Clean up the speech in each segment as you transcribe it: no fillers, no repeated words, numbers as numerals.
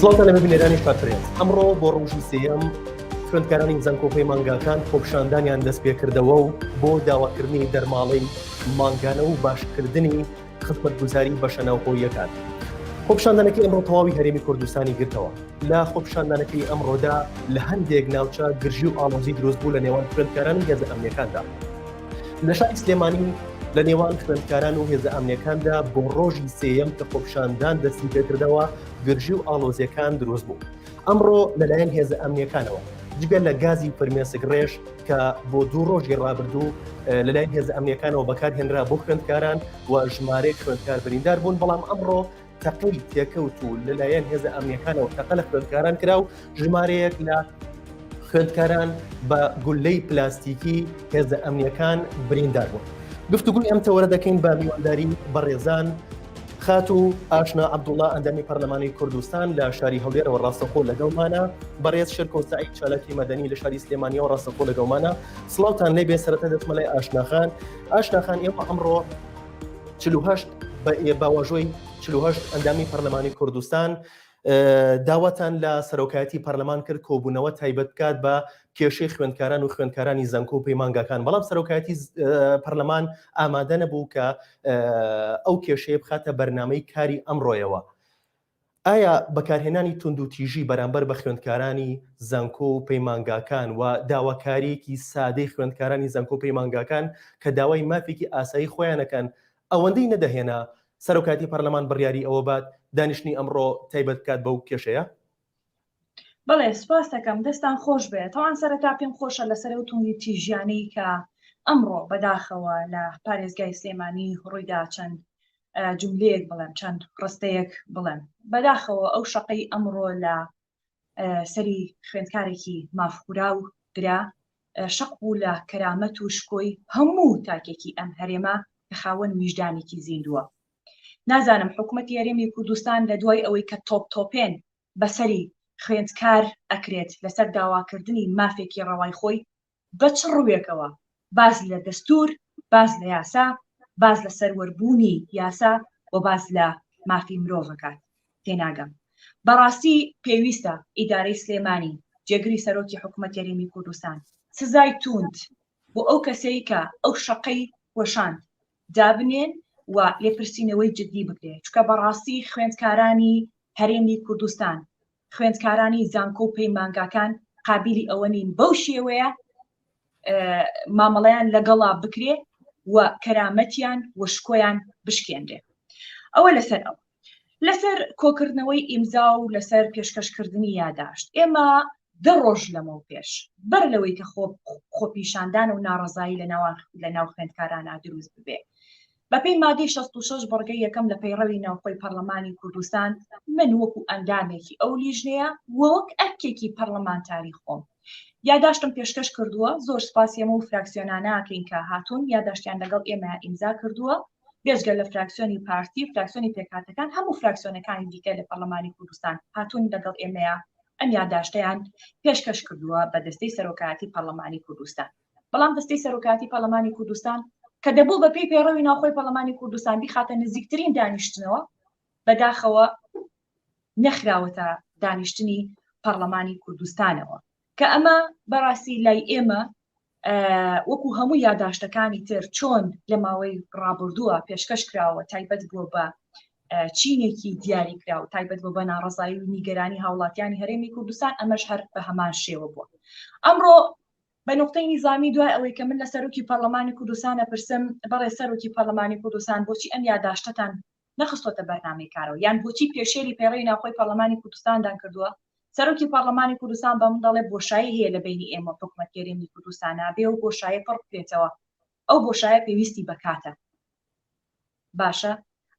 سڵاتان لە ببینێرانی کاتڕێز ئەمڕۆ بۆ ڕۆژی سێەم خوێندکارانی زانکۆپەی مانگاکان خۆپشاندانیان دەست پێکردەوە و بۆ داواکردنی دەرماڵەی مانگانە و باشکردنی خزمەتگوزاری بەشە ناوخۆییەکان. خۆپشاندانەکەی ئەمڕۆ تەواوی هەرێمی کوردستانی گرتەوە. لە خۆپشاندانەکەی ئەمڕۆدا لە هەندێک ناوچە گرژی و ئاڵۆزی دروست بوو لە نێوان خوێندکارانی هێزە ئەمنیەکاندا. لە شاری سلێمانی لە نێوان خوێندکاران و هێزە ئەمنیەکاندا بۆ ڕۆژی سێەم کە خۆپشاندان دەستی پێکردەوە گرژی و ئاڵۆزیەکان دروست بوو. ئەمڕۆ لەلایەن هێزە ئەمنیەکانەوە جگەل لە گازی فرمێسک ڕێژ کە بۆ 2 ڕۆژی ڕابردوو لەلایەن هێزە ئەمنیەکانەوە بەکارهێنرا بۆ خوێندکاران و ژمارەی خوێندکار بریندار بوون، بەڵام ئەمڕۆ تەقەی تێکەوت و لەلایەن هێزە ئەمنیەکانەوە تەقە لە خوێندکاران کرا و ژمارەیەک لە خوێندکاران بە گولەی پلاستیکی هێزە ئەمنیەکان بریندار بوون. گفتوگوی ئەم تەوەرە دەکەین بە میوانداری بەڕێزان خات و ئاشنا عەبدوڵڵا ئەندامی پەرلەمانی کوردستان لە شاری هەولێرەوە ڕاستەخۆ لەگەڵمانە، بەڕێز شرکۆ سەعید چالاکی مەدەنی لە شاری سلێمانیەوە ڕاستەخۆ لەگەڵمانە. سڵاوتان لێبێ. سەرەتا دەچمە لای ئاشناخان. ئاشناخان ئێوە ئەمڕۆ 48 باواژۆی 48 ئەندامی پەرلەمانی کوردستان داواتان لە سەرۆکایەتی پەرلەمان کرد کۆبوونەوە تایبەت بکات بە کێشەی خوێندکاران و خوێندکارانی زانکۆپەی مانگاکان، بەڵام سەرۆکایەتی پەرلەمان ئامادە نەبوو کە ئەو کێشەیە بخاتە بەرنامەی کاری ئەمڕۆیەوە. ئایا بەکارهێنانی تونند و تیژی بەرامبەر بە خوێندکارانی زانکۆپەی مانگاکان و داواکاریەکی سادەی خوێندکارانی زانکۆپەی مانگاکان کە داوای مافێکی ئاسایی خۆیانەکەن ئەوەندەی نەدەهێنا سەرۆکاتی پەرلەمان بڕیاری ئەوە بات دانیشتنی ئەمڕۆ تایبەت بکات بەو کێشەیە؟ بەڵێ سپاس دەکەم، دەستان خۆش بێت. تەوان سەرەتا پێم خۆشە لەسەر ئەو توندی تیژیانەی کە ئەمڕۆ بەداخەوە لە پارێزگای سلێمانی ڕوویدا چەند جملەیەک بڵێم، چەند ڕستەیەک بڵێم. بەداخەوە ئەو شەقەی ئەمڕۆ لە سەری خوێندکارێکی مافخورا و گرا شەق بوو لە کەرامەت و شکۆی هەموو تاکێکی ئەم هەرێمە کە خاوەن ویژدانێکی زیندووە. نازانم حکوومەتی هەرێمی کوردستان لە دوای ئەوەی کە تۆپێن بەسەری خوێندکار ئەکرێت لەسەر داواکردنی مافێکی ڕەوای خۆی بە چ ڕوویەکەوە باز لە دەستور، باز لە یاسا، باز لە سەروەربوونی یاسا و باز لە مافی مرۆڤەکات تێناگەم. بەڕاستی پێویستە ئیدارەی سلێمانی جێگری سەرۆکی حکوومەتی هەرێمی کوردستان سزای توند بۆ ئەو کەسەی کە ئەو شەقەی وەشاند دابنێن و لێپرسینەوەی جدی بکرێت، چکە بەڕاستی خوێندکارانی هەرێمی کوردستان، خوێندکارانی زانکۆپەی مانگاکان قابلی ئەوە نین بەو شێوەیە مامەڵەیان لەگەڵا بکرێ و کەرامەتیان و شکۆیان بشکێنرێ. ئەوە لەسەر ئەو لەسەر کۆکردنەوەی ئیمزا و لەسەر پێشکەشکردنی یاداشت. ئێمە 10 ڕۆژ لەمەوە پێش بەر لەوەی کە خۆپیشاندان و ناڕەزایی لە ناو خوێندکارانە دروست ببێ بەپێی مادەی 66 بەڕگەی یەکەم لە پەیڕەوی ناوخۆی پەرلەمانی کوردستان من وەکو ئەندامێکی ئەو لیژنەیە وەک ئەرکێکی پەرلەمانتاری خۆم یاداشتم پێشکەش کردووە. زۆر سپاس ئێمە و فراکسیۆنانەکەین کە هاتوون یاداشتیان لەگەڵ ئێمە ئیمزا کردووە، بێژگە لە فراکسیۆنی پارتی، فراکسیۆنی پێکهاتەکان، هەموو فراکسیۆنەکانی دیکە لە پەرلەمانی کوردستان هاتوون لەگەڵ ئێمەیە ئەم یاداشتیان پێشکەش کردووە بە دەستەی سەرۆکایەتی پەرلەمانی کوردستان. بەڵام دەستەی سەرۆکایەتی پەرلەمانی کوردستان کە دەبوو بە پێی پێڕەوی ناوخۆی پەرلەمانی کوردستان بخاتە نزیکترین دانیشتنەوە، بەداخەوە نەخراوەتە دانیشتنی پەرلەمانی کوردستانەوە کە ئەمە بەڕاستی لای ئێمە وەکو هەموو یاداشتەکانی تر چۆن لە ماوەی ڕابردووە پێشکەش کراوە تایبەت بووە بە چینێکی دیاری کرا و تایبەت بۆ بە ناڕەزایی و نیگەرانی هاوڵاتیانی هەرێمی کوردستان ئەمەش هەر بە هەمان شێوە بووە. ئەمڕۆ بە نقطەی نیزامی دوای ئەوەی کە من لە سەرۆکی پەرلەمانی کوردستانە پرسم بەڕێ سەرۆکی پەرلەمانی کوردستان بۆچی ئەم یاداشتتان نەخستۆتە بەرنامەی کارەوە، یان بۆچی پێشێری پێڕەوی ناوخۆی پەرلەمانی کوردستاندان کردووە، سەرۆکی پەرلەمانی کوردستان بە من دەڵێ بۆشایی هەیە لە بینی ئێمە حکوومەتی هەرێمی کوردستانە بێ و بۆشایە پڕ بکرێتەوە، ئەو بۆشایە پێویستی بەکاتە. باشە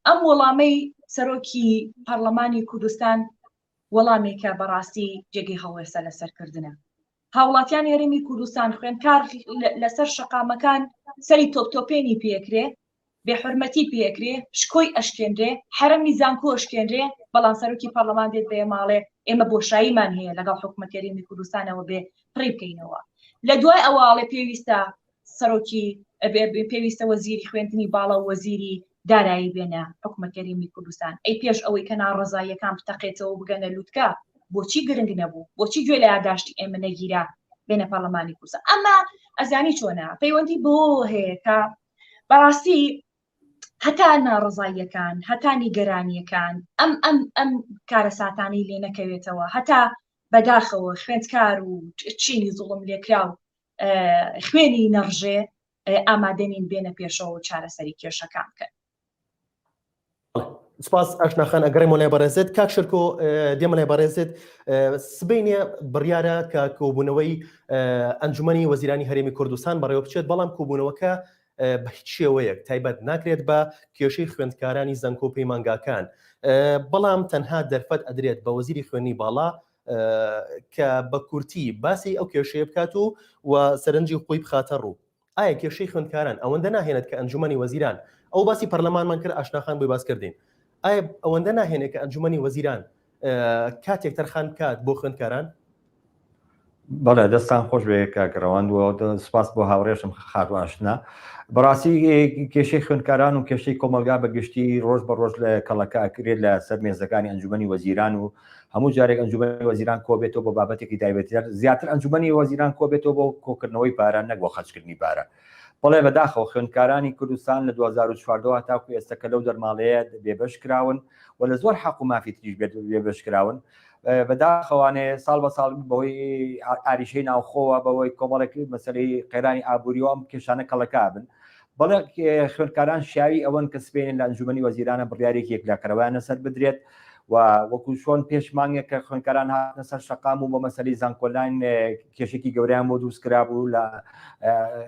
ئەم وەڵامەی سەرۆکی پەرلەمانی کوردستان وەڵامێکە بەڕاستی جێگەی هەڵوێستە لەسەرکردنە. هاوڵاتیانی هەرێمی کوردستان خوێندکار لەسەر شەقامەکان سەری تۆپێنی پێکرێ، بێحورمەتی پێکرێ، شکۆی ئەشکێنرێ، حرەمی زانکۆ ئەشکێنرێ، بەڵام سەرۆکی پەرلەمان دێت بێ ماڵێ ئێمە بۆشاییمان هەیە لەگەڵ حکوومەتی هەرێمی کوردستانەوە بێ پڕی بکەینەوە. لە دوای ئەوواڵێ پێویستە سەرۆکی پێویستە وەزیری خوێندنی باڵا و وەزیری دارایی بێنە حکومەت یاریمی کوردستان ئەی پێش ئەوەی کە ناڕەزاییەکان بتەقێتەوە بگەنە لووتکە بۆچی گرنگ نەبوو بۆچی گوێ لە یادداشتی ئێمە نەگیرا بێنە پەرلەمانی کوردستان ئەمە ئەزانی چۆنە پەیوەندی بۆ هەیە کە بەڕاستی هەتا ناڕزاییەکان هەتا نیگەرانیەکان ئەم کارە ساتانی لێ نەکەوێتەوە هەتا بەداخەوە خوێندکار و چینی زوڵم لێکرا و خوێنی نەڕژێ ئامادەنین بێنە پێشەوە و چارەسەری کێشەکان بکەن. سپاس ئاشناخان ئەگەڕێمە لای بەڕێزێت کاک شرکۆ دێمە لای بەڕێزێت سبەینێ بڕیارە کە کۆبوونەوەی ئەنجومەنی وەزیرانی هەرێمی کوردستان بەڕێوە بچێت بەڵام کۆبوونەوەکە بە هیچ شێوەیەک تایبەت ناکرێت بە کێشەی خوێندکارانی زەنکۆ و پەیمانگاکان بەڵام تەنها دەرفەت ئەدرێت بە وەزیری خوێنی باڵا کە بە کورتی باسی ئەو کێشەیە بکات و سەرنجی خۆی بخاتە ڕوو. ئایا کێشەی خوێندکاران ئەوەندە ناهێنێت کە ئەنجومەنی وەزیران ئەو باسی پەرلەمانمان کرد ئاشناخان بۆی باس کردین ئایا ئەوەندە ناهێنێت کە ئەنجومەنی وەزیران کاتێک تەرخان بکات بۆ خوێندکاران؟ بەڵێ دەستان خۆش بێ کاکڕەوەند سپاس بۆ هاوڕێشم خاتو ئاشنا بەڕاستی کێشەی خوێندکاران و کێشەی کۆمەلگا بەگشتی ڕۆژ بە ڕۆژ لە کەڵەکە ئەکرێت لە سەر مێزەکانی ئەنجومەنی وەزیران و هەموو جارێک ئەنجومەنی وەزیران کۆبێتەوە بۆ بابەتێکی تایبەتیار زیاتر ئەنجومەنی وەزیران کۆبێتەوە بۆ کۆکردنەوەی پارە نەک بۆ خەچکردنی پارە. بەڵێ بەداخەوە خوێندکارانی کوردستان لە 2014 تاکو ئێستا کە لەو دەرماڵەیە بێبەش کراون و لە زۆر حەق و مافی تریش بێبەش کراون بەداخەوانێ ساڵ بە ساڵ بەهۆی ئاریشەی ناوخۆوە بەوەی کۆمەڵێکی مەسەلەی قەیرانی ئابووریەوە ئەم کێشانە کەڵەکا بن بەڵێ خوێندکاران شیاوی ئەوەن کە سبەینن لە ئەنجومەنی وەزیرانە بڕیارێکی یەکلاکەرەوەیانە سەر بدرێت و وەکو شۆن پێشمانگێک کە خوێندکاران هاتنە سەر شەقام و بە مەسەلەی زانکۆلاین کێشێکی گەوریان بۆ دروستکرا بوو لە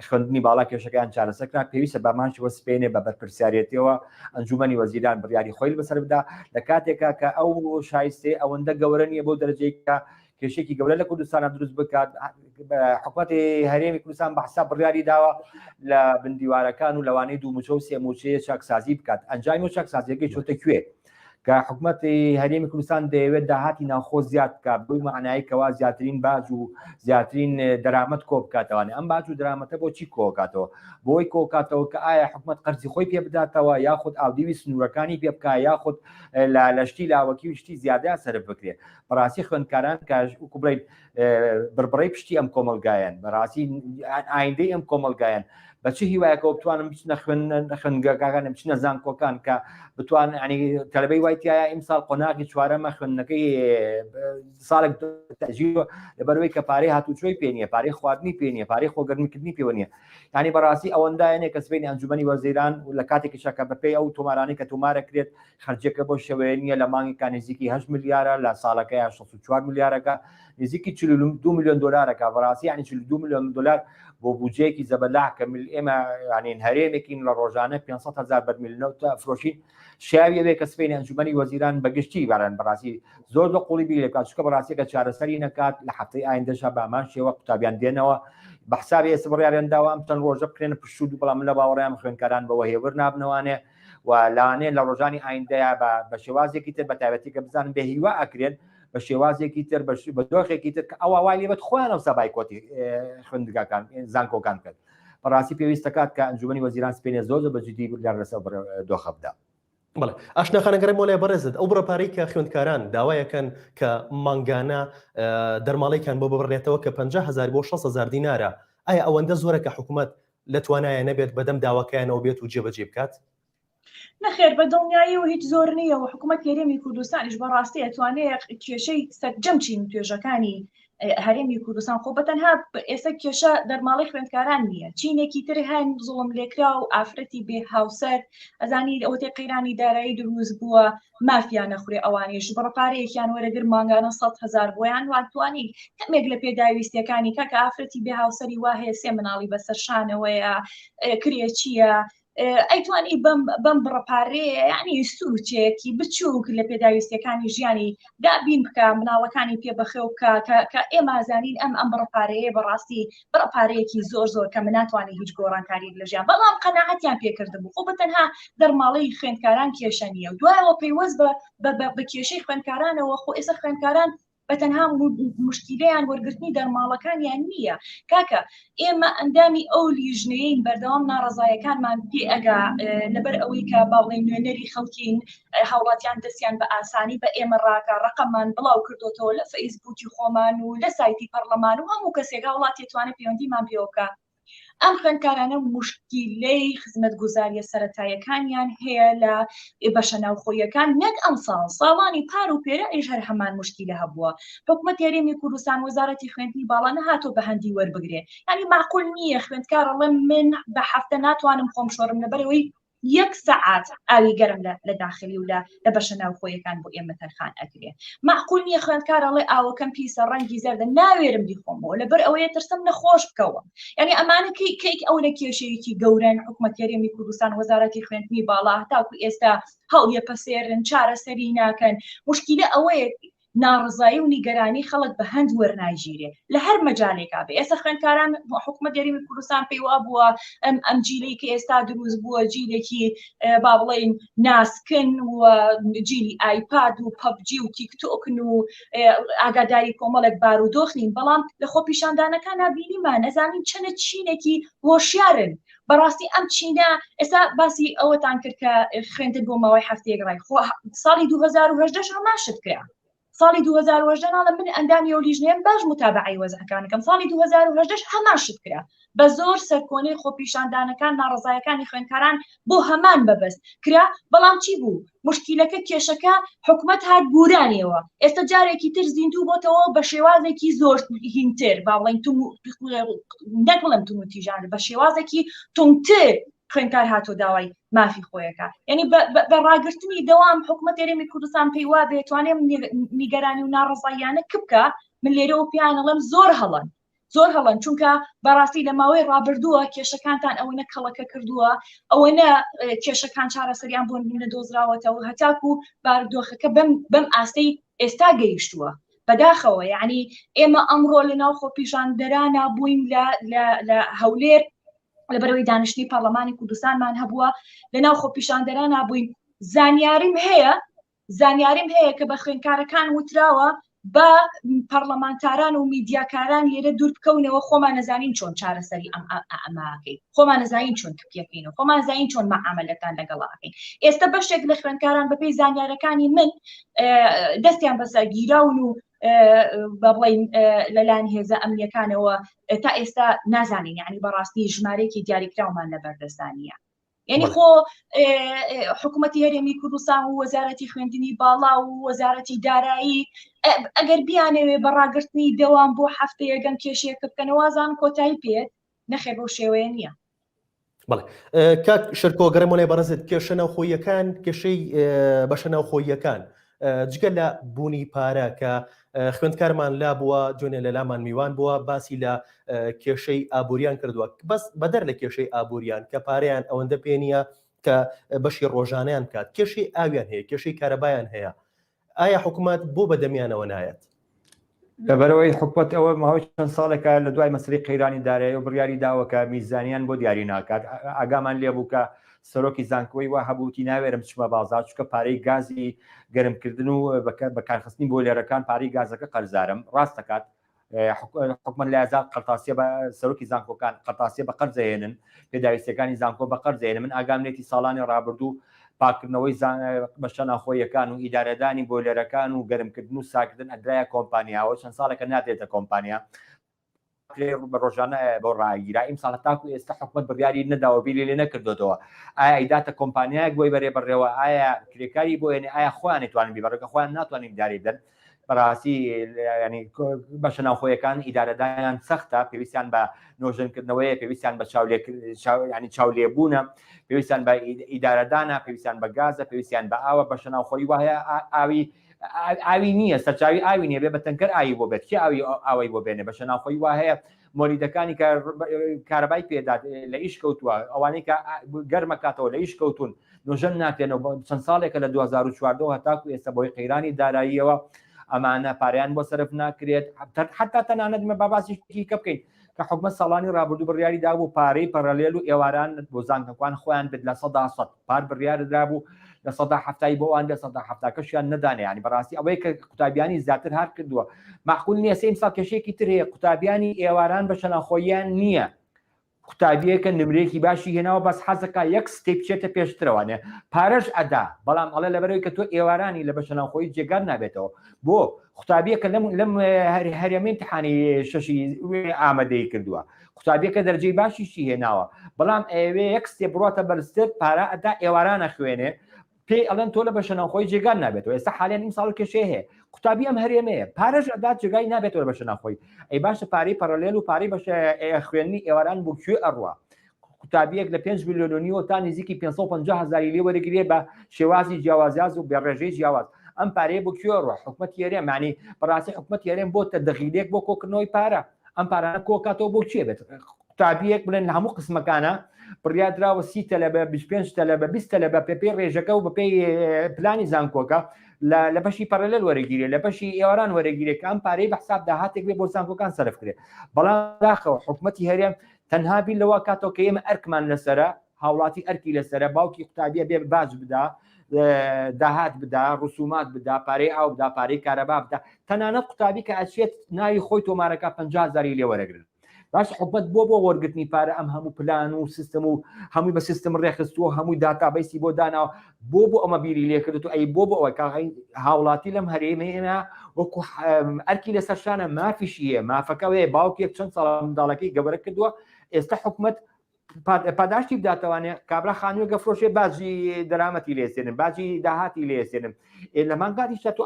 خوێندنی باڵا کێشەکەیان چارەسەرکرا پێویستە بامانشەوە سبەینێ بە بەرپرسیارەتەوە ئەنجومەنی وەزیران بڕیاری خۆی بەسەر بدا لە کاتێکا کە ئەو شایستێ ئەوەندە گەورە نیە بۆ دەرەجەی کە کێشێکی گەورە لە کوردستانە دروست بکات حکوومەتی هەرێمی کوردستان بەحساب بڕیاری داوە لە بندیوارەکان و لەوانەی دووموچە و سێموچەیە چاکسازی بکات ئەنجامی و چاکسازیەکەی چۆتە کوێ کە حکوومەتی هەرێمی کوردستان دەیەوێت داهاتی ناوخۆ زیاد بکات بۆی معنایی کەوا زیاترین باج و زیاترین دەرامەت کۆ بکاتەوەوانێ ئەم باج و دەرامەتە بۆچی کۆکاتەوە بۆی کۆکاتەوە کە ئایا حکوومەت قەرزی خۆی پێ بداتەوە یاخود ئاودیوی سنوورەکانی پێ بکە یاخود لە شتی لاوەکی و شتی زیادە سەرف بکرێت بەڕاستی خوێندکاران کە بڵێن بربڕی پشتی ئەم کۆمەلگایان بەڕاستی ئایندەی ئەم کۆمەلگایان بەچی هیوایەکەەوە بتوانم بچنە خوێندگاکان بچنە زانکۆکان کە بتوان ینی تەلەبەی وایتیایە ئیمساڵ قۆناغی چوارەمە خوێندنەکەی ساڵێک تەژیرە لەبەرەوەی کە پارەی هاتوچۆی پێ نیە پارەی خواردنی پێ نیە پارەی خۆگەرمیکردنی پێوە نیە ینی بەڕاستی ئەوەندایەنێ کە سبەینی ئەنجومەنی وەزیران و لە کاتێکی شەکە بەپێی ئەو تۆمارانی کە تۆمارەکرێت خەرجەکە بۆ شێوەیە نیە لە مانگێکا نزیکی 8 میلیارە لە ساڵەکەی 64 میلیارەکە نزیکی 42 میلیۆن دلارەکە بەڕاستی ینی 42 میلیۆن دلار بۆ بودجەیەکی زەبەلاح کە ئێمە ینی هەرێمێکین لە ڕۆژانە 500,000 بەرمیل فرۆشین شاویەوێ کە سبەینی ئەنجومەنی وەزیران بەگشتی باران بەڕاستی زۆر لە قوڵی بیر لێکات چکە بەڕاستیەکە چارەسەری نەکات لە هەفتەی ئایندەشە بامان شێوە قوتابیان دێنەوە بەحسابی ئێستا بڕیاریانداوە ئەم چەند ڕۆژە بکرێنە پشود و بەڵام لە باوەڕیان خوێندکاران بەوە هێور نابنەوانێ و لانێ لە ڕۆژانی ئایندەیە بە شێوازێکی تر بە تایبەتی کە بزانن بە هیوا ئەکرێن بە شێوازێکی تر بە دۆخێکی تر کە ئەوە وای لێبێت خۆیان ئەو سەبای کۆتی خوێندگاکان زانکۆکان کرد بەڕاستی پێویستە کات کە ئەنجومەنی وەزیران سبەینێ زۆر بەجددی لە ڕێسە دۆخە بدا. بەڵێ ئاشناخانەگەڕێ مۆلای بەڕێزت ئەو بڕەپارەی کە خوێندکاران داوایەکەن کە مانگانە دەرماڵێکیان بۆ ببڕێتەوە کە 50,000 بۆ 6,000 دینارە ئایا ئەوەندە زۆرە کە حکوومەت لە توانایە نەبێت بەدەم داواکەیانەوە بێت و جێبەجێ بکات؟ نەخێر بە دڵنیایی و هیچ زۆر نییە و حکوومەت هەرێمی کوردستانیش بەڕاستی ئەتوانێت کێشەی سەرجەمچین توێژەکانی هەرێمی کوردستان خۆ بەتەنها ئێستا کێشە دەرماڵی خوێندکاران نییە چینێکی تر هەن زوڵم لێکرا و ئافرەتی بێ هاوسەر ئەزانی ئەوتێ قەیرانی دارایی دروست بووە مافیا نەخورێ ئەوانیش بڕپارەیەکیان وەرەگر مانگانە 100,000 بۆیان واتوانی کەمێک لە پێداویستیەکانی کاکە ئافرەتی بێ هاوسەری وا هەیە 3 مناڵی بەسەر شانەوەیە کرێچیە ئەیتوانی بەم بڕپارەیە ینی سوچێکی بچووک لە پێداویستیەکانی ژیانی دابین بکە مناڵەکانی پێ بەخێو بکە کە ئێمە زانین ئەم بڕپارەیە بەڕاستی بڕپارەیەکی زۆر کە من ناتوانانی هیچ گۆڕانکاریێک لە ژیان بەڵام قەناعەتیان پێکرد بوو خۆ بەتەنها دەرماڵەی خوێندکاران کێشە نییە و دوایەوە پەیوەست بە کێشەی خوێندکارانەوە خۆ ئێستا خوێندکاران بەتەنها مشکیلەیان وەرگرتنی دەرماڵەکانیان نییە کاکە ئێمە ئەندامی ئەو لیژنەیەین بەردەوام ناڕزایەکانمان پێ ئەگا لەبەر ئەوەی کە باڵێن نوێنەری خەڵکین هاوڵاتیان دەستیان بە ئاسانی بە ئێمە ڕاکە ڕقممان بڵاو کردوتەوە لە فەیسبووکی خۆمان و لە سایتی پەرلەمان و هەموو کەسێک هاوڵات توانێت پەیوەندیمان پێوەکە ئەم خوێندکارانە مشکیلەی خزمەتگوزاریە سەرەتاییەکانیان هەیە لە بەشە ناوخۆیەکان نەک ئەم ساڵانی پار و پێرە ئیش هەر هەمان مشکیلە هەبووە حکومەت هەرێمی کوردستان وەزارەتی خوێندنی باڵا نەهاتۆ بە هەندی وەربگرێ ینی معقول نییە خوێندکارەڵێ من بە هەفتە ناتوانم خۆم شۆڕم لەبەرەوەی 1 سەعات ئاوی گەرم لە داخلی و لە بەشە ناوخۆیەکان بۆ ئێمە تەرخان ئەگرێ معقول نییە خوێندکارەڵێ ئاوەکەم پیسە ڕەنگی زەردە ناوێرم بیخۆمەوە لەبەر ئەوەیە ترسم نەخۆش بکەوە یعنی ئەمانە کەیک ئەو لە کێشەیەکی گەورەن حکومەت هەرێمی کوردستان وەزارەتی خوێندنی باڵا تاکو ئێستا هەڵیە پەسێرن چارەسەری ناکەن مشکیلە ئەوەیە ناڕزایی و نیگەرانی خەڵک بە هەند وەرناگیرێ لە هەر مەجالێکا بێ ئێستا خوێندکاران حکومەت هەرێمی کوردستان پێی وا بووە ئەم جیلەی کە ئێستا دروست بووە جیلێکی با بڵێین ناسکن و جیلی ئایپاد و پەبجی و تیکتۆکن و ئاگاداری کۆمەڵێک بارودۆخنین بەڵام لە خۆ پیشاندانەکان نبینیمان نەزانین چەنە چینێکی هۆشیارن بەڕاستی ئەم چینە ئێستا باسی ئەوەتان کرد کە خوێندن بۆ ماوەی هەفتەیەک ڕای ساڵی 2010 هەماشت کرا ساڵی 2010 ناڵە من ئەندامی ئەو لیژنەیەم باش متابعی وەزعەکانەکەم ساڵی 2010 هەماشت کرا بە زۆر سەرکۆنەی خۆپیشاندانەکان ناڕزایەکانی خوێندکاران بۆ هەمان بەبەست کرا بەڵام چی بوو مشکیلەکە کێشەکە حکومەت هات گورانیەوە ئێستا جارێکی تر زیندوو بۆتەوە بە شێوازێکی زۆر هینتر با بڵێن نەک بڵێم تومتیژان بە شێوازێکی تونگتر خوێندکار هاتۆ داوای مافی خۆیەکە یعنی بە ڕاگررتنی دەوام حکومەت هەرێمی کوردستان پێی وا بێتوانێم نیگەرانی و ناڕزاییانە کبکە من لێرەوە پیانەڵێم زۆر هەڵن چونکە بەڕاستی لە ماوەی ڕابردووە کێشەکانتان ئەوەنە کەڵەکە کردووە ئەوەنە کێشەکان چارەسەریان بۆ نەدۆزراوەتەوە هەتاکو بارودۆخەکە بەم ئاستەی ئێستا گەیشتووە بەداخەوە یعنی ئێمە ئەمڕۆ لە ناو خۆپیشاندەرانە بووین لە هەولێر لەبەرەوەی دانیشتنی پەرلەمانی کوردستانمان هەبووە لەناو خۆپیشاندەران بووین زانیاریم هەیە کە بە خوێندکارەکان وتراوە بە پەرلەمانتاران و میدیاکاران لێرە دوور بکەونەوە خۆمان نەزانین چۆن چارەسەری ئەماکەین خۆمان نەزانین چۆن کپیەکەینەوە خۆمان نەزانین چۆن مەعاملەتان لەگەڵاکەین ئێستا بەشێک لە خوێندکاران بەپێی زانیارەکانی من دەستیان بەسەر گیراون و بە بڵێن لەلایەن هێزە ئەمنیەکانەوە تا ئێستا نازانین یعنی بەڕاستی ژمارەیەکی دیاریکراومان لەبەردەستانیە یعنی خۆ حکومەتی هەرێمی کوردستان و وەزارەتی خوێندنی باڵا و وەزارەتی دارایی ئەگەر بیانەوێ بەڕاگررتنی دەوام بۆ هەفتەیەگەم کێشەیەکە بکەنەوازان کۆتایی پێت نەخێ بەو شێوەیە نییە بەڵێ کاک شرکۆ گەرەمۆنێ بەڕێزت کێشە ناوخۆیەکان کێشەی بەشە ناوخۆیەکان جگە لە بوونی پارە کە خوێندکارمان لا بووە جوێنێ لە لامان میوان بووە باسی لە کێشەی ئابووریان کردووە بەس بەدەر لە کێشەی ئابووریان کە پارەیان ئەوەندە پێ نییە کە بەشی ڕۆژانیان بکات کێشەی ئاویان هەیە کێشەی کارەبایان هەیە ئایا حکوومەت بۆ بەدەمیانەوە نایەت لەبەرەوەی حکومەت ئەوە ماوەی چەند ساڵێکە لە دوای مەسەری قەیرانی دارایی و بڕیاری داوەکە میزانیان بۆ دیاری ناکات ئاگامان لێبوو کە سەرۆکی زانکۆی وا هەبووتی ناوێرم چمە بازار چکە پارەی گازی گەرمکردن و بەکارخستنی بۆ لێرەکان پارەی گازەکە قەرزارم ڕاست دەکات حکومەت لە یازار قەرتاسیە بە سەرۆکی زانکۆکان قەرتاسیە بە قەرزێنن پێداویستەکانی زانکۆ بە قەرزێنن من ئاگامێتی ساڵانی ڕابردوو پاکردنەوەی بەشە ناوخۆیەکان و ئیدارەدانی بۆ لێرەکان و گەرمکردن و ساکردن ئەدرایە کۆمپانیاوە چەند ساڵێکە نادێتە کۆمپانیا بە ڕۆژانە بۆ ڕاگیرا ئیم ساڵە تاکو ئێستا حکومەت بڕیاری نەداوە بیری لێ نەکردوتەوە ئایا ئیداتە کۆمپانیایەک بۆی بەرێ بڕێەوە ئایا کرێکاری بۆ ێنێ ئایا خۆیان نتوانین بیبەڕێکە خۆیان ناتوانین داری بدەن بەڕاستی ینی بەشە ناوخۆیەکان ئیدارەدایان سەختە پێویستیان بە نۆژنکردنەوەی پێویستیان بە ینی چاولێبوونە پێویستیان بە ئیدارەدانە پێویستیان بە گازە پێویستیان بە ئاوە بەشە ناوخۆی وایە ئاوی نییە سەرچاوی ئاوی نیە بێ بە تەنکەر ئاوی بۆ بێت کێ ئاوی بۆ بێنێ بەشە ناوخۆی وا هەیە مۆلیدەکانی کارەبای پێدات لە ئیش کەوتووە ئەوانەی کە گەرمەکاتەوە لە ئیش کەوتون نۆژەن ناتێنەوە چەند ساڵێکە لە 2014 هەتاکو ئێستا بۆی قەیرانی داراییەوە ئەمانە پاریان بۆ سەرف ناکرێت حتا تەنانەت مە باباسیشی کە بکەین کە حکومەت ساڵانی ڕابردوو بڕیاری دابوو پارەی پەرەلێل و ئێواران بۆ زانکۆکان خۆیان بێت لە 100% پار بڕیار درابوو لە سەدا هەفتایی بۆ ئەوان لە سەدا هەفتاکەشیان نەدانێ ینی بەڕاستی ئەوەی کە قوتابیانی زیاتر هەر کردووە معقول نییە سێ ساڵ کێشەیەکی تر هەیە قوتابیانی ئێواران بە شەناخۆییان نییە قوتابیەکە نمرێکی باشی هێناوە بەس حەزەکە یەک ستێ بچێتە پێشترەوەنێ پارەش ئەدا بەڵام ئەڵێ لەبەرەوەی کە تۆ ئێوارانی لە بە شەناخۆی جێگار نابێتەوە بۆ قوتابیەکە لەم هەرێمی امتحانی شەشی ئامادەی کردووە قوتابیەکە دەرجەی باشیشی هێناوە بەڵام ئەوێ یەک ستێ بڕاتە بەرزتر پارە ئەدا ئێوارانە خوێنێ پێی ئەڵەن تۆ لە بە شەناخۆی جێگار نابێتەوە ئێستا حالیان نیم ساڵ کێشەیە هەیە قوتابی ئەم هەرێمەیە پارەش ئەدا جێگای نابێتەوە بە شەناخۆی ئەی باشە پارەی پەرەلێل و پارەی بەش خوێنی ئێواران بۆ کوێ ئەڕوە قوتابیەک لە 5 میلیۆنیەوە تا نزیکی 550,000 لێ وەرەگرێ بە شێوازی جیاوازیاز و بێڕێژەی جیاواز ئەم پارەیە بۆ کوێ ڕوە حکومەت هێرێم معنی بەڕاستی حکومەت هێرێم بۆتە دەخیلێک بۆ کۆکردنەوەی پارە ئەم پارانە کۆکاتەوە بۆ چێ بێت قوتابیەک بڵێن هەموو قسمەکانە بڕیادراوە 30 تەلەبە 25 تەلەبە 20 تەلەبە پێی ڕێژەکە و بەپێی پلانی زانکۆکە لە بەشی پەرەلێل وەرەگیرێ لە بەشی ئێواران وەرەگیرێت کە ئەم پارەی بە حساب داهاتێک بێ بۆ زانکۆکان سەرف کرێت بەڵام داخەوە حکومەتی هەرێم تەنها بی لەوە کاتەوە کە ئێمە ئەرکمان لەسرە هاوڵاتی ئەرکی لەسرە باوکی قوتابیە بێ باج بدا داهات بدا ڕسومات بدا پارەی ئاو بدا پارەی کارەبا بدا تەنانەت قوتابی کە ئەچێت ناوی خۆی تۆمارەکە 50,000 لێ وەرەگرن باش حکومەت بۆ وەرگرتنی پارە ئەم هەموو پلان و سیستم و هەمووی بە سیستم ڕێخستووە هەمووی داتابیسی بۆ داناوە بۆ ئەمە بیری لێکردو ئەی بۆ ئەوە هاوڵاتی لەم هەرێمەیە وەکو ئەرکی لەسەر شانە مافیشیە مافەکەوێ باوکێک چەند ساڵ منداڵەکەی گەورە کردووە ئێستا حکومەت پاداشتی بداتەوانێ کابرا خانووی گەفرۆشێ باجی دەرامەتی لێسێنن باجی داهاتی لێسێنن لە مانگاریشتا تو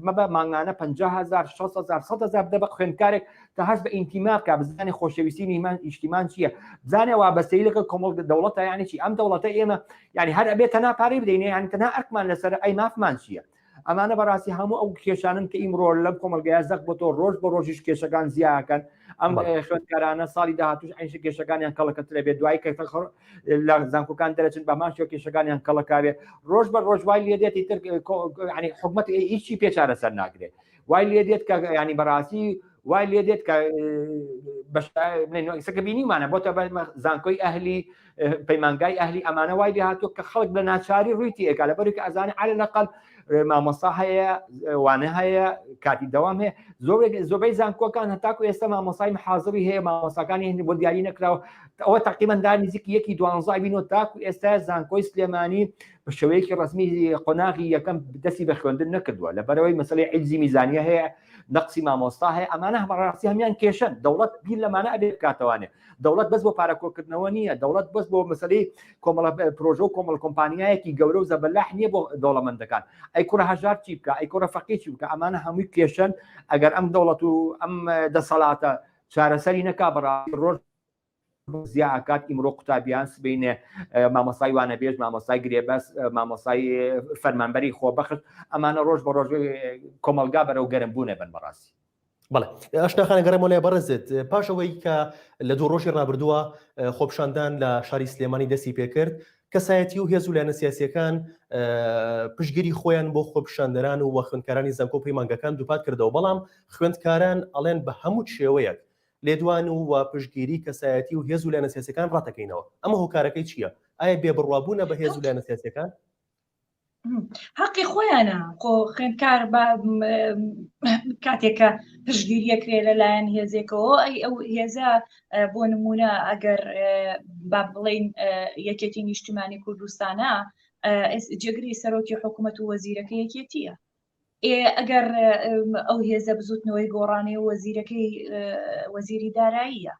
مەبە مانگانە 50,000 60,000 100,000 بدە بە خوێندکارێک تا هەست بە ئینتیما بکە بزانێ خۆشەویستی نیمان ئیشتیمان چییە بزانێ وابەستەی لەگەڵ کۆمەڵ دەوڵەتە یعنی چی ئەم دەوڵەتە ئێمە یعنی هەر ئەبێت تەنها پارەی بدەینێ یعنی تەنها ئەرکمان لەسەر ئەی مافمان چییە ئەمانە بەڕاستی هەموو ئەو کێشانن کە ئیمڕۆ لەم کۆمەلگایە زەق بۆ تۆ ڕۆژ بە ڕۆژیش کێشەکان زیاکەن ئەم خوێندکارانە ساڵی داهاتوش عینش کێشەکانیان کەڵەکەترە بێت دوای کە لە زانکۆکان دەرەچن بە ماشەوە کێشەکانیان کەڵەکاوێ ڕۆژ بە ڕۆژ وای لێ دێتی تر ینی حکومەت هیچی پێچارە سەر ناگرێت وای لێ دێت کە ینی بەڕاستی وای لێ دێت کە سەکە بینیمانە بۆتە زانکۆی ئەهلی پەیمانگای ئەهلی ئەمانە وای لێ هاتووە کە خەڵک لە ناچاری ڕوویتی ئێکا لەبەر کە ئەزانێ عەلە لەقەڵ مامۆستا هەیە وانە هەیە کاتی دەوام هەیە زۆربەی زانکۆکان هەتاکو ئێستا مامۆسای محازڕی هەیە مامۆستاکانی هێنی بۆ دیاری نەکراوە ئەوە تەقریبەن نزیکی 1/12 بینەوە تاکو ئێستا زانکۆی سلێمانی بە شێوەیەکی ڕسمی قۆناغی یەکەم دەستی بە خوێندن نەکردووە لەبەرەوەی مەسەلەی عیجزی میزانیە هەیە نەقسی مامۆستا هەیە ئەمانە بەڕاستی هەمیان کێشن دەوڵەت بیر لەمانە ئەبێ بکاتەوانێ دەوڵەت بەس بۆ پارەکۆکردنەوە نییە دەوڵەت بەس بۆ مەسەلەی کۆمەڵ پرۆژە و کۆمەڵ کۆمپانیایەکی گەورە و زەبەلاح نییە بۆ دەوڵەمەندەکان ئەی کوڕە هەژار چی بکە ئەی کوڕە فەقیر چی بکە ئەمانە هەمووی کێشن ئەگەر ئەم دەوڵەت و ئەم دەسەڵاتە چارەسەری نەکا بەڕاستی ڕۆژ زیاکات ئیمڕۆ قوتابیان سبینێ مامۆسای وانە بێژ مامۆسای گرێبەس مامۆسای فەرمانبەری خۆبەخت ئەمانە ڕۆژ بە ڕۆژ کۆمەلگا بەرەو گەرم بوونێ بن بەڕاستی بەڵێ ئاشناخانە گەڕێمە لای بەڕێزت پاشەوەی کە لە دوو ڕۆژی ڕابردووە خۆپشاندان لە شاری سلێمانی دەستی پێکرد کەسایەتی و هێز و لایەنە سیاسیەکان پشتگیری خۆیان بۆ خۆپشاندەران و خوێندکارانی زانکۆ پەیمانگەکان دووپات کردەوە بەڵام خوێندکاران ئەڵێن بە هەموو شێوەیەک لێدوان و پشتگیری کەسایەتی و هێز و لایەنە سیاسیەکان ڕاتەکەینەوە ئەمە هۆکارەکەی چییە؟ ئایا بێبڕوابوونە بە هێز و لایەنە سیاسیەکان؟ حەقی خۆیانە خوێندکار کاتێکە پشتگیریەکرێ لەلایەن هێزێکەوە ئەو هێزە بۆ نمونە ئەگەر با بڵین یەکێتی نیشتیمانی کوردستانە جێگری سەرۆکی حکوومەت و وەزیرەکە یەکێتیە ئەگەر ئەو هێزە بزوتنەوەی گۆڕانی و وەزیرەکەی وەزیری داراییە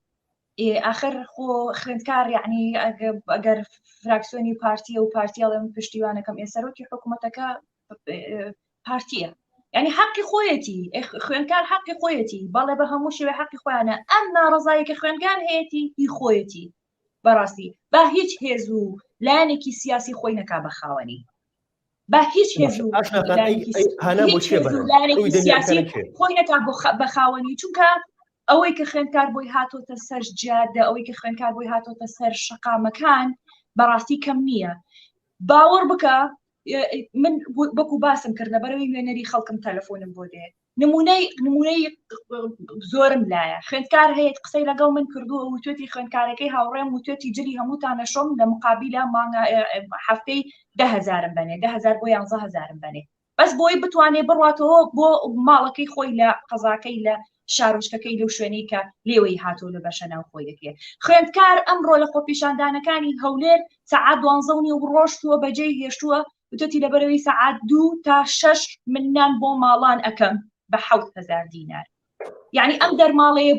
آخر خۆ خوێندکار یعنی ئەگەر فراکسیۆنی پارتیە و پارتیاڵێ پشتیوانەکەم ئێسەرۆکی حکوومەتەکە پارتیە یعنی حەقی خۆیەتی خوێندکار حەقی خۆیەتی بەڵێ بە هەموو شێوێ حەقی خۆیانە ئەم ناڕەزایی کە خوێندکار هەیەی هی خۆیەتی بەڕاستی با هیچ هێز و لایەنێکی سیاسی خۆی نەکا بە خاوەنی با هیچ هێز و لایەنێکی سیاسی خۆی نەکا بە خاوەنی چونکە ئەوەی کە خوێندکار بۆی هاتۆتە سەر جادە ئەوەی کە خوێندکار بۆی هاتۆتە سەر شەقامەکان بەڕاستی کەم نییە باوەڕ بکە من بەکو باسم کردە بەرەوەی وێنەری خەڵکم تەلەفۆنم بۆ دێ نمونەی زۆرم لایە خوێندکار هەیە قسەی لەگەڵ من کردووە و توێتی خوێندکارەکەی هاوڕێم و توێتی جلی هەمووتانە شۆم لە مقابلە مانگە هەفتەی 10,000 بنێ 10,000 بۆ 11,000 بنێ بەس بۆی بتوانێ بڕاتەوە بۆ ماڵەکەی خۆی لە قەزاکەی لە شارۆچکەکەی لەو شوێنەی کە لێوەی هاتوو لە بەشە ناو خۆی دەکێ خوێندکار ئەمڕۆ لە خۆپیشاندانەکانی هەولێر سەعات 12 ڕۆژتووە بەجێ هێشتووە وتەتی لەبەرەوەی سەعات 2 تا 6 منان بۆ ماڵان ئەەکەم بە 7,000 دینار یعنی ئەم دەرماڵەیە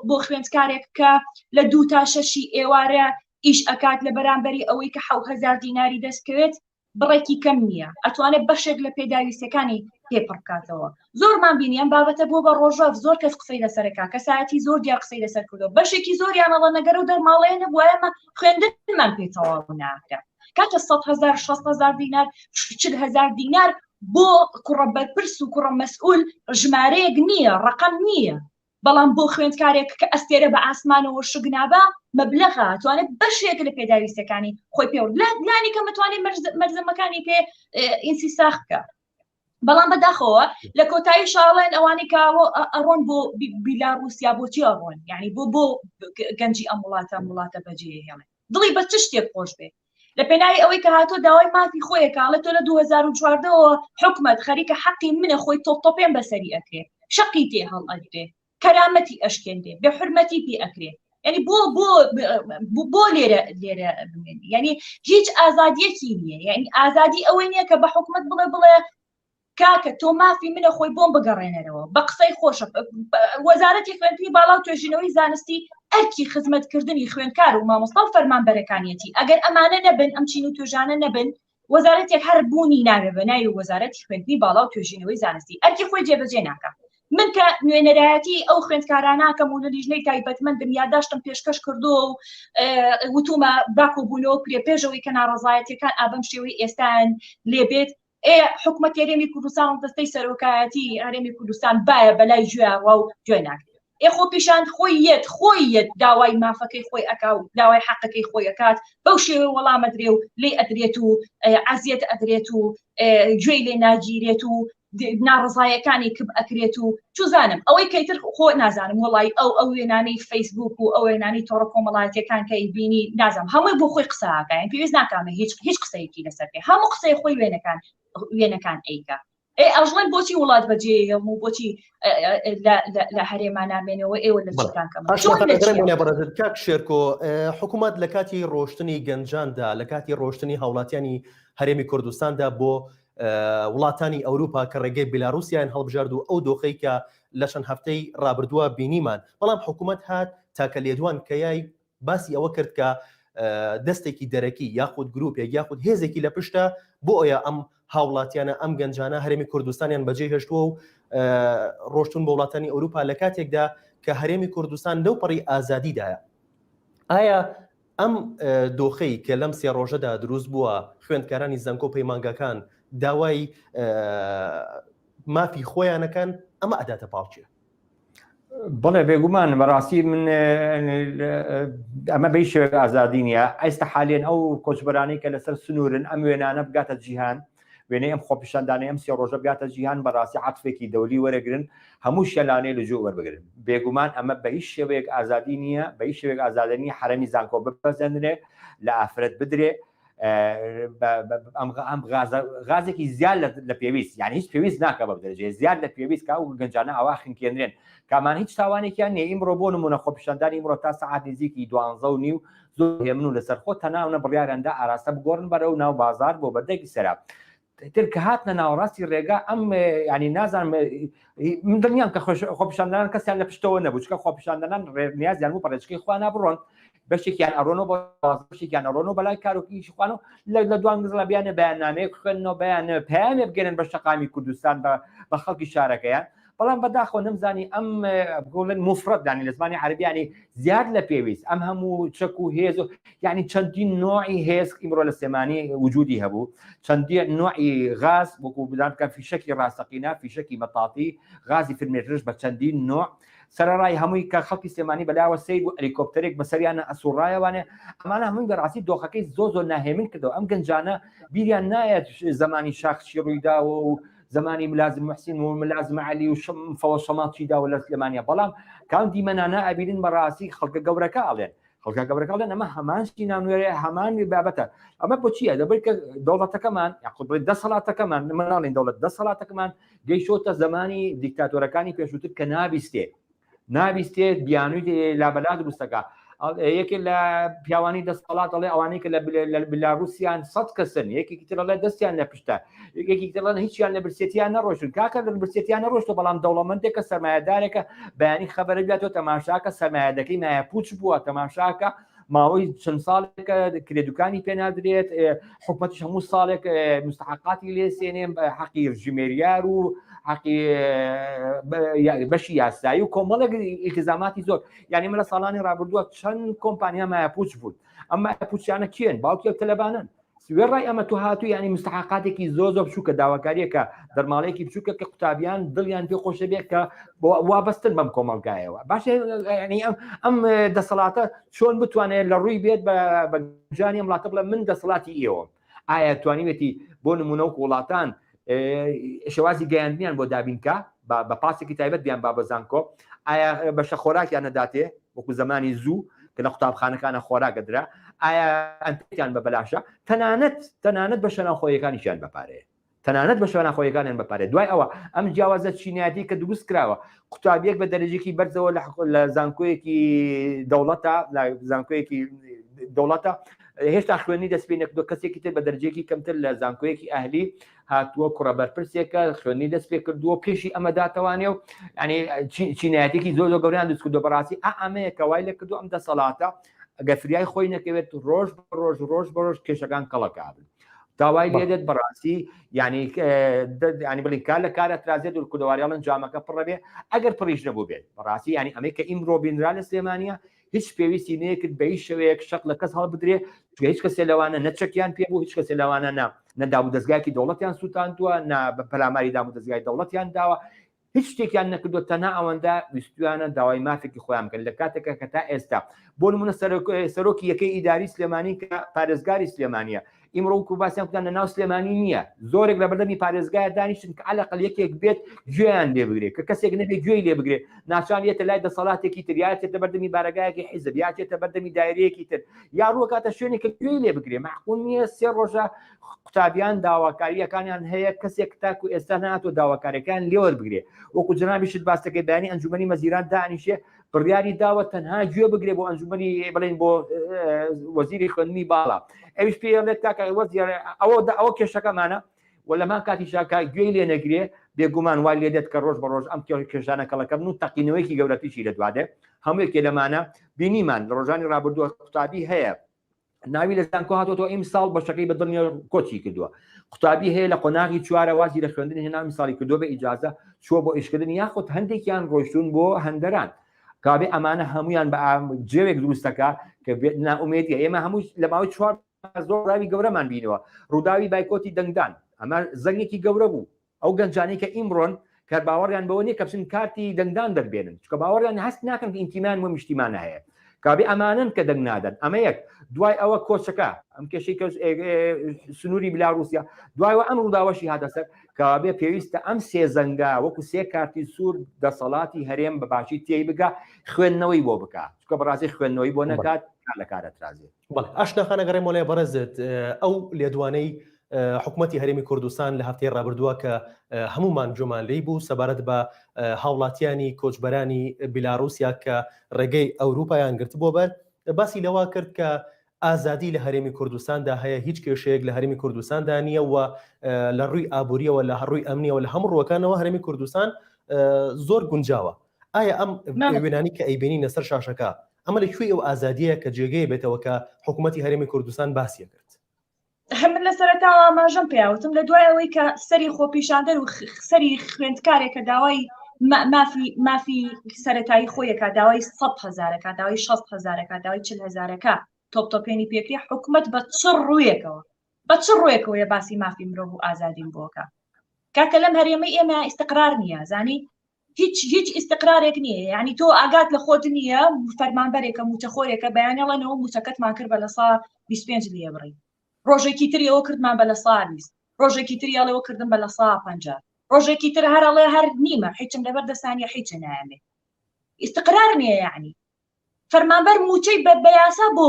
بۆ خوێندکارێک کە لە 2 تا 6 ئێوارە ئیش ئەکات لە بەرامبەری ئەوەی کە 7,000 دیناری دەستکەوێت بڕێکی کەم نییە ئەتوانێت بەشێک لە پێداویستەکانی پێپڕ بکاتەوە زۆرمان بینیان بابەتە بۆ بە ڕۆژەف زۆر کەس قسەی لەسەرەکە کەسایەتی زۆر دیار قسەی لەسەر کردو بەشێکی زۆریانەڵە نەگەر و دەرماڵەیە نەبووایەمە خوێندنمان پێتەواو ناکرا کاتە 100,000 60,000 دینار 40,000 دینار بۆ کوڕە بەرپرس و کوڕە مەسئول ژمارەیەک نییە ڕقم نییە بەڵام بۆ خوێندکارێک کە ئەستێرە بە ئاسمانەوە شگنابە مەبلەغە توانێت بەشێک لە پێداویستەکانی خۆی پێ لانی کە متوانێت مەرزەمەکانی پێ ئینسیساخ بکە بەڵام بەداخەوە لە کۆتایی شاڵێن ئەوانی کە ئەڕۆن بۆ بیلاڕوسیا بۆچی ئەڕۆن یعنی بۆ گەنجی ئەم وڵاتە بەجێ هێڵێن دڵی بە چ شتێک خۆش بێ لە پێناوی ئەوەی کە هاتۆ داوای مافی خۆیەکڵێت تۆ لە 2014ەوە حکومەت خەریکە حەقی منە خۆی تۆپێن بەسەری ئەکرێ شەقی تێ هەڵ ئەگرێ کەرامەتی ئەشکێندێ بێ حرمەتی پێ ئەکرێ ینی بۆ لێرە ینی هیچ ئازادیەکی نییە یعنی ئازادی ئەوەی نییە کە بە حکومت بڵێ کاکە تۆ مافی منە خۆی بۆم بگەڕێنەرەوە بە قسەی خۆشە وەزارەتی خوێندنی باڵا و توێژینەوەی زانستی ئەرکی خزمەتکردنی خوێندکار و مامۆستا و فەرمانبەرەکانیەتی ئەگەر ئەمانە نەبن ئەم چین و توێژانە نەبن وەزارەتێک هەر بوونی نابێ بە ناوی وەزارەتی خوێندنی باڵا و توێژینەوەی زانستی ئەرکی خۆی جێبەجێ ناکە من کە نوێنەرایەتی ئەو خوێندکاراناکەم و لە لیژنەی تایبەتمەندم یادداشتم پێشکەش کردو و وتومە باکو بوونەوە کرێ پێشەوەی کە ناڕەزایەتەکان ئابەم شێوەی ئێستان لێبێت حکومەت هەرێمی کوردستان و دەستەی سەرۆکایەتی هەرێمی کوردستان باە بەلای گوێڕە و گوێ ناکرێت خۆ پیشاند خۆی داوای مافەکەی خۆی ئەکا و داوای حەقەکەی خۆی ئەکات بەو شێوە وەڵامە درێ و لێ ئەدرێت و عەزیەت ئەدرێت و گوێی لێ ناگیرێت و ناڕزایەکانی کب ئەکرێت و چوزانم ئەوەی کەیتر خۆ نازانم وڵی ئەو وێنانەی فەیسبوک و ئەو وێنانی تۆڕە کۆمەڵایەتەکان کە بینی نازانم هەمووی بۆ خۆی قسەکەیان پێویست ناکامە هیچ قسەیەکی لەسەر پێ هەموو قسەی خۆی وێنەکان ئەیکا ئەژڵێن بۆچی وڵات بەجێ و بۆچی لە هەرێمان نامێنەوە ئێوە لە کاک شێرکۆ حکوومەت لە کاتی ڕۆشتنی گەنجاندا لە کاتی ڕۆشتنی هاوڵاتیانی هەرێمی کوردستاندا بۆ وڵاتانی ئەوروپا کە ڕێگەی بیلاڕوسیان هەڵبژارد و ئەو دۆخەی کە لە چەند هەفتەی ڕابردووە بینیمان بەڵام حکوومەت هات تاکە لێدوان کە یای باسی ئەوە کرد کە دەستێکی دەرەکی یاخود گروپێک یاخود هێزێکی لە پشتە بۆ ئەوە ئەم هاوڵاتیانە ئەم گەنجانە هەرێمی کوردستانیان بەجێ هێشتووە و ڕۆشتون بە وڵاتانی ئەوروپا لە کاتێکدا کە هەرێمی کوردستان لەو پەڕی ئازادیدایە ئایا ئەم دۆخەی کە لەم سێ ڕۆژەدا دروست بووە خوێندکارانی زەنکۆ پەیمانگەکان داوای مافی خۆیانەکان ئەمە ئەداتە پاڵچیە بەڵێ بێگومان بەڕاستی من ئەمە بەی شێوەیە ئازادی نیە ئێستا حالێن ئەو کۆچبەرانەی کە لەسەر سنوورن ئەم وێنانە بگاتە جیهان وێنەی ئەم خۆپیشاندانەی ئەم سێ ڕۆژە بگاتە جیهان بەڕاستی عەتفێکی دەولی وەرەگرن هەموو شەلانەی لەجێ وەربگرن بێگومان ئەمە بە هیچ شێوەیەک ئازادی نییە بە هیچ شێوەیەک ئازادی نیە حرەمی زانکۆ بپەزێنرێ لە ئافرەت بدرێ ئەم غازێکی زیاد لە پێویست یعنی هیچ پێویست ناکە بە دەرەجێ زیاد لە پێویست کا و گەنجانە ئەوا خنکێنرێن کامان هیچ تاوانێکیان نیە ئیمڕۆ بۆ نمونە خۆپیشاندانی ئیمڕۆ تا سەعات نزیکی 12:30 زۆر هێمن و لەسەر خۆ تەناونە بڕیارەندا ئاراستە بگۆڕن بەرەو ناو بازار بۆ بەردەکی سەرا تر کە هاتنە ناوەڕاستی ڕێگا ئەم ینی نازانم من دڵنیام کە خۆپیشاندانان کەسیان لە پشتەوە نەبوو چکە خۆپیشاندانان نیازیان بوو بەڕێچکەی خوا نابڕۆن بەشێکیان ئەڕۆنەوە بۆ بەشێکیان ئەڕۆنەوە بەلای کارۆکیشی خوانەوە لە دوان گزڵە بیانە بەیاننامەیەک خوێنەوە بەیانە پەیامێ بگەێنن بە شەقامی کوردستان بە خەڵکی شارەکەیان بەڵام بەداخۆ نەمزانی ئەم گوڵن مفرەتدانی لە زمانی عەربیانی زیاد لە پێویست ئەم هەموو چەک و هێز و یعنی چەندین نوعی هێز ئیمڕۆ لە سێمانی وجودی هەبوو چەندین نوعی غاز وەکو بدان کە فیشەکی ڕاستەقینە فیشەکی مەتاقی غازی فرمێژش بە چەندین نوع سەرڕای هەمووی کە خەڵکی سێمانی بەلاوە سیر و ئەلیکۆپتەرێک بەسەریانە ئەسوڕایەوانێ ئەمانە هەمووی بەڕاستی دۆخەکەی زۆر ناهێمن کردەوە ئەم گەنجانە بیریان نایەت زمانی شاخشی ڕوویداوە و زمانی ملازم محسین و ملازم علی و فەوەشەماڵی داوە لە سلێمانیا بەڵام کام دیمەنانە ئەبیرن بەڕاستی خەڵکە گەورەکە ئاڵێن خەڵکە گەورەکەڵێن ئەمە هەمانشتی نانوێرە هەمان بابەتە ئەمە بۆ چییە دەبێت کە دەوڵەتەکەمان یاخودڵێت دەسەڵاتەکەمان مناڵین دەوڵەت دەسەڵاتەکەمان گەیشتۆتە زمانی دیکتاتۆرەکانی پێشووتر کە نابیستێت بیانووی لابەلا دروستەکە یەکێک لە پیاوانی دەسەڵات دەڵێ ئەوانەی کە لە بلاروسیان 100 کەسن یەکێکی تر دەڵێ دەستیان لە پشتە یەکێکی دەڵێن هیچیان لە برسێتیان نەڕۆشن کاکە لە برسێتیان نەڕۆشتۆ بەڵام دەوڵەمەندێکە سەرمایه‌دارێکە بەیانی خەبەرە بێتەوە تەماشاکە سەرمایه‌دەکەی مایەپوچ بووە تەماشاکە ماوەی چەند ساڵێکە کرێدوکانی پێنادرێت حکومەتیش هەموو ساڵێک مستحقاتی لێسێنێ حەقی ژمێریار و حەقی بەشی یاسایی و کۆمەڵێک ئیلتزاماتی زۆر یعنی من لە ساڵانی ڕابردووە چەند کۆمپانیا مایەپوچ بوون ئەم مایەپوچیانە کێن باوکی تەلەبانن سوێ ڕای ئەمە تو هاتوو ینی مستحقاتێکی زۆر بچووکە داواکاریەکە دەرماڵەیەکی بچووکە کە قوتابیان دڵیان پێ خۆشە بێت کە وابەستن بەم کۆمەلگایەوە باشە ینی ئەم دەسەڵاتە چۆن بتوانێت لە ڕووی بێت بە جانی وڵاتە بڵێ من دەسەڵاتی ئێوە ئایا توانیوێتی بۆ نمونەوەک وڵاتان شێوازی گەیاندنیان بۆ دابینکە بە پاسێکی تایبەت بیان با بەزانکۆ ئایا بەشە خۆراکیان نەداتێ وەکو زمانی زوو کە لە قوتابخانەکانە خۆراکەدرا ئایا ئەنتیان بە بەلاشە تەنانەت بە شەناخۆیەکانیشیان بەپارەیە تەنانەت بە شەناخۆیەکانیان بەپارێت دوای ئەوە ئەم جیاوازە چینیاتی کە دروست کراوە قوتابیەک بە دەرەجێکی بەرزەوە لە زانکۆیەکی دەوڵەتە لە زانکۆیەکی دەوڵەتە هێشتا خوێنی دەست پێ نەکردو کەسێکی تر بە دەرەجێکی کەمتر لە زانکۆیەکی ئەهلی هاتووە کوڕە بەرپرسێکە خوێنی دەست پێ کردووە پێشی ئەمە داتەوانێ و ینی چینایەتێکی زۆر گەوریان دروست کردو بەڕاستی ئەمەیە کە وای لە کردو ئەم دەسەڵاتە ئەگە فریای خۆی نەکەوێت ڕۆژ بە ڕۆژ کێشەکان کەڵەکابن داوای لێدێت بەڕاستی ینی بڵین کار لە کارە ترازێت و کودەواریاڵن جامەکە پڕە بێ ئەگەر پڕیش نەبوو بێت بەڕاستی ینی ئەمەی کە ئیمڕۆ بینرا لە سلێمانیا هیچ پێویستی نەیەکرد بە هیچ شەوەیەک شەق لە کەس هەڵ بدرێ هیچ کەسێ لەوانە نەچەکیان پێ بوو هیچ کەسێ لەوانە نەدابوو دەستگایکی دەوڵەتیان سووتاندووە بە پەلاماری دام و دەستگای دەوڵەتیان داوە هیچ شتێکیان نەکردو تەنها ئەوەندا ویستویانە داوای مافێکی خۆیان کرد لە کاتێکە کە تا ئێستا بۆ نمونە سەرۆکی یەکەی ئیداری سلێمانی کە پارێزگاری سلێمانیە ئیمڕۆ و باسییان کوتان لە ناو سلێمانی نییە زۆرێک لە بەردەمی پارێزگای دانیشتن کە عەلەقەڵ یەکێک بێت گوێیان لێ بگرێت کە کەسێک نەبێت گوێی لێ بگرێت ناچان یێتە لای دەسەڵاتێکی تر یاچێتە بەردەمی بارەگایەکی حیزب یاچێتە بەردەمی دایرەیەکی تر یا ڕووە کاتە شوێنێک کە گوێی لێ بگرێت معقول نییە سێ ڕۆژە قوتابیان داواکاریەکانیان هەیە کەسێک تاکو ئێستا ناتۆ داواکاریەکان لێوەربگرێ وەکو جنابیشت باسەکەی بەیانی ئەنجومەنی مەزیران دانیشێ بڕیاری داوە تەنها گوێ بگرێ بۆ ئەنجومەنی بڵێن بۆ وەزیری خوێندنی باڵا ئەویش پێڵێت تاکە وەزیر ئەوە کێشەکەمانە و لەمان کاتی شاکە گوێی لێ نەگرێ بێگومان وای لێ دێت کە ڕۆژ بە ڕۆژ ئەم کێشانە کەڵەکەم و تەقینەوەیکی گەورەتیشی لە دوادێ هەموویەکێ لەمانە بینیمان لە ڕۆژانی ڕابردووە قوتابی هەیە ناوی لە زانکۆ هاتۆتەوە ئیمساڵ بەشەکەی بە دڵنیا کۆچی کردووە قوتابی هەیە لە قۆناغی چوارە وازی لە خوێندن هێنا میساڵی کردووە بە ئیجازە چووە بۆ ئیشکردن یاخود هەندێکیان ڕۆیشتون بۆ هەندەران کابێ ئەمانە هەمویان بە جێوێک دروستەکە کە ناومێدیە ئێمە هەموو لە ماوەی چوار زۆر ڕاوی گەورەمان بینەوە ڕووداوی بایکۆتی دەنگدان ئەمە زەنگێکی گەورە بوو ئەو گەنجانەی کە ئیمڕۆن کە باوەڕیان بەوە نیە کە بچن کارتی دەنگدان دەربێنن چکە باوەڕیان هەست ناکەن کە ئیمتیمان و میشتیمانە هەیە کابێ ئەمانن کە دەنگ نادەن ئەمە یەک دوای ئەوە کۆچەکە ئەم کێشەی سنووری بلاروسیا دوایەوە ئەم ڕووداوەشی هاتە سەر کابێ پێویستە ئەم سێ زەنگا وەکو سێ کارتی سوور دەسەڵاتی هەرێم بە باشی تێی بگا خوێندنەوەی بۆ بکە چکە بەڕاستی خوێندنەوەی بۆ نەکات لە کارە ترازێت ئاشناخانەگەڕێ مۆلای بەڕێزت ئەو لێدوانەی حکوومەتی هەرێمی کوردستان لە هەفتەی ڕابردووە کە هەمومان گومان لێی بوو سەبارەت بە هاوڵاتیانی کۆچبەرانی بیلاروسیا کە ڕێگەی ئەوروپایان گرت بۆ بەر باسی لەوا کرد کە ئازادی لە هەرێمی کوردستاندا هەیە هیچ کێشەیەک لە هەرێمی کوردستاندا نییە و لە ڕووی ئابووریەوە لە هەڕووی ئەمنیەوە لە هەموو ڕووەکانەوە هەرێمی کوردستان زۆر گونجاوە ئایا ئەم وێنانی کە ئەیبینی لەسەر شاشەکە ئەمە لەکوێی ئەو ئازادیە کە جێگەی بێتەوە کە حکوومەتی هەرێمی کوردستان باسیە کرد من لە سەرەتاوە ماژەم پێیاوتم لە دوای ئەوەی کە سەری خۆپیشاندەر و سەری خوێندکارێکە داوای مافی سەرەتایی خۆیەکە داوای 100,000ەکە داوای 60,000ەکە داوای 40,000ەکە تۆپتۆپێنی پێکری حکوومەت بە چ ڕوویەکەوە باسی مافی مرۆڤ و ئازادیم بۆکە کاکە لەم هەرێمە ئێمە ئیستقرار نییە زانی هیچ ئیستقرارێک نییە یعنی تۆ ئاگات لە خۆت نییە فەرمانبەرێکە موچەخۆرێکە بەیانەڵەنەوە موچەکەتمان کرد بە لە سا 25 لێبڕی ڕۆژێکی تریەوە کردمان بە لە سا 20 ڕۆژێکی تریاڵەوە کردن بە لە سا 50 ڕۆژێکی تر هەرڵێ هەر نیمە هیچم لەبەر دەستانیە هیچ نامێ ئیستقرار نییە یعنی فەرمانبەر موچەی بە یاسا بۆ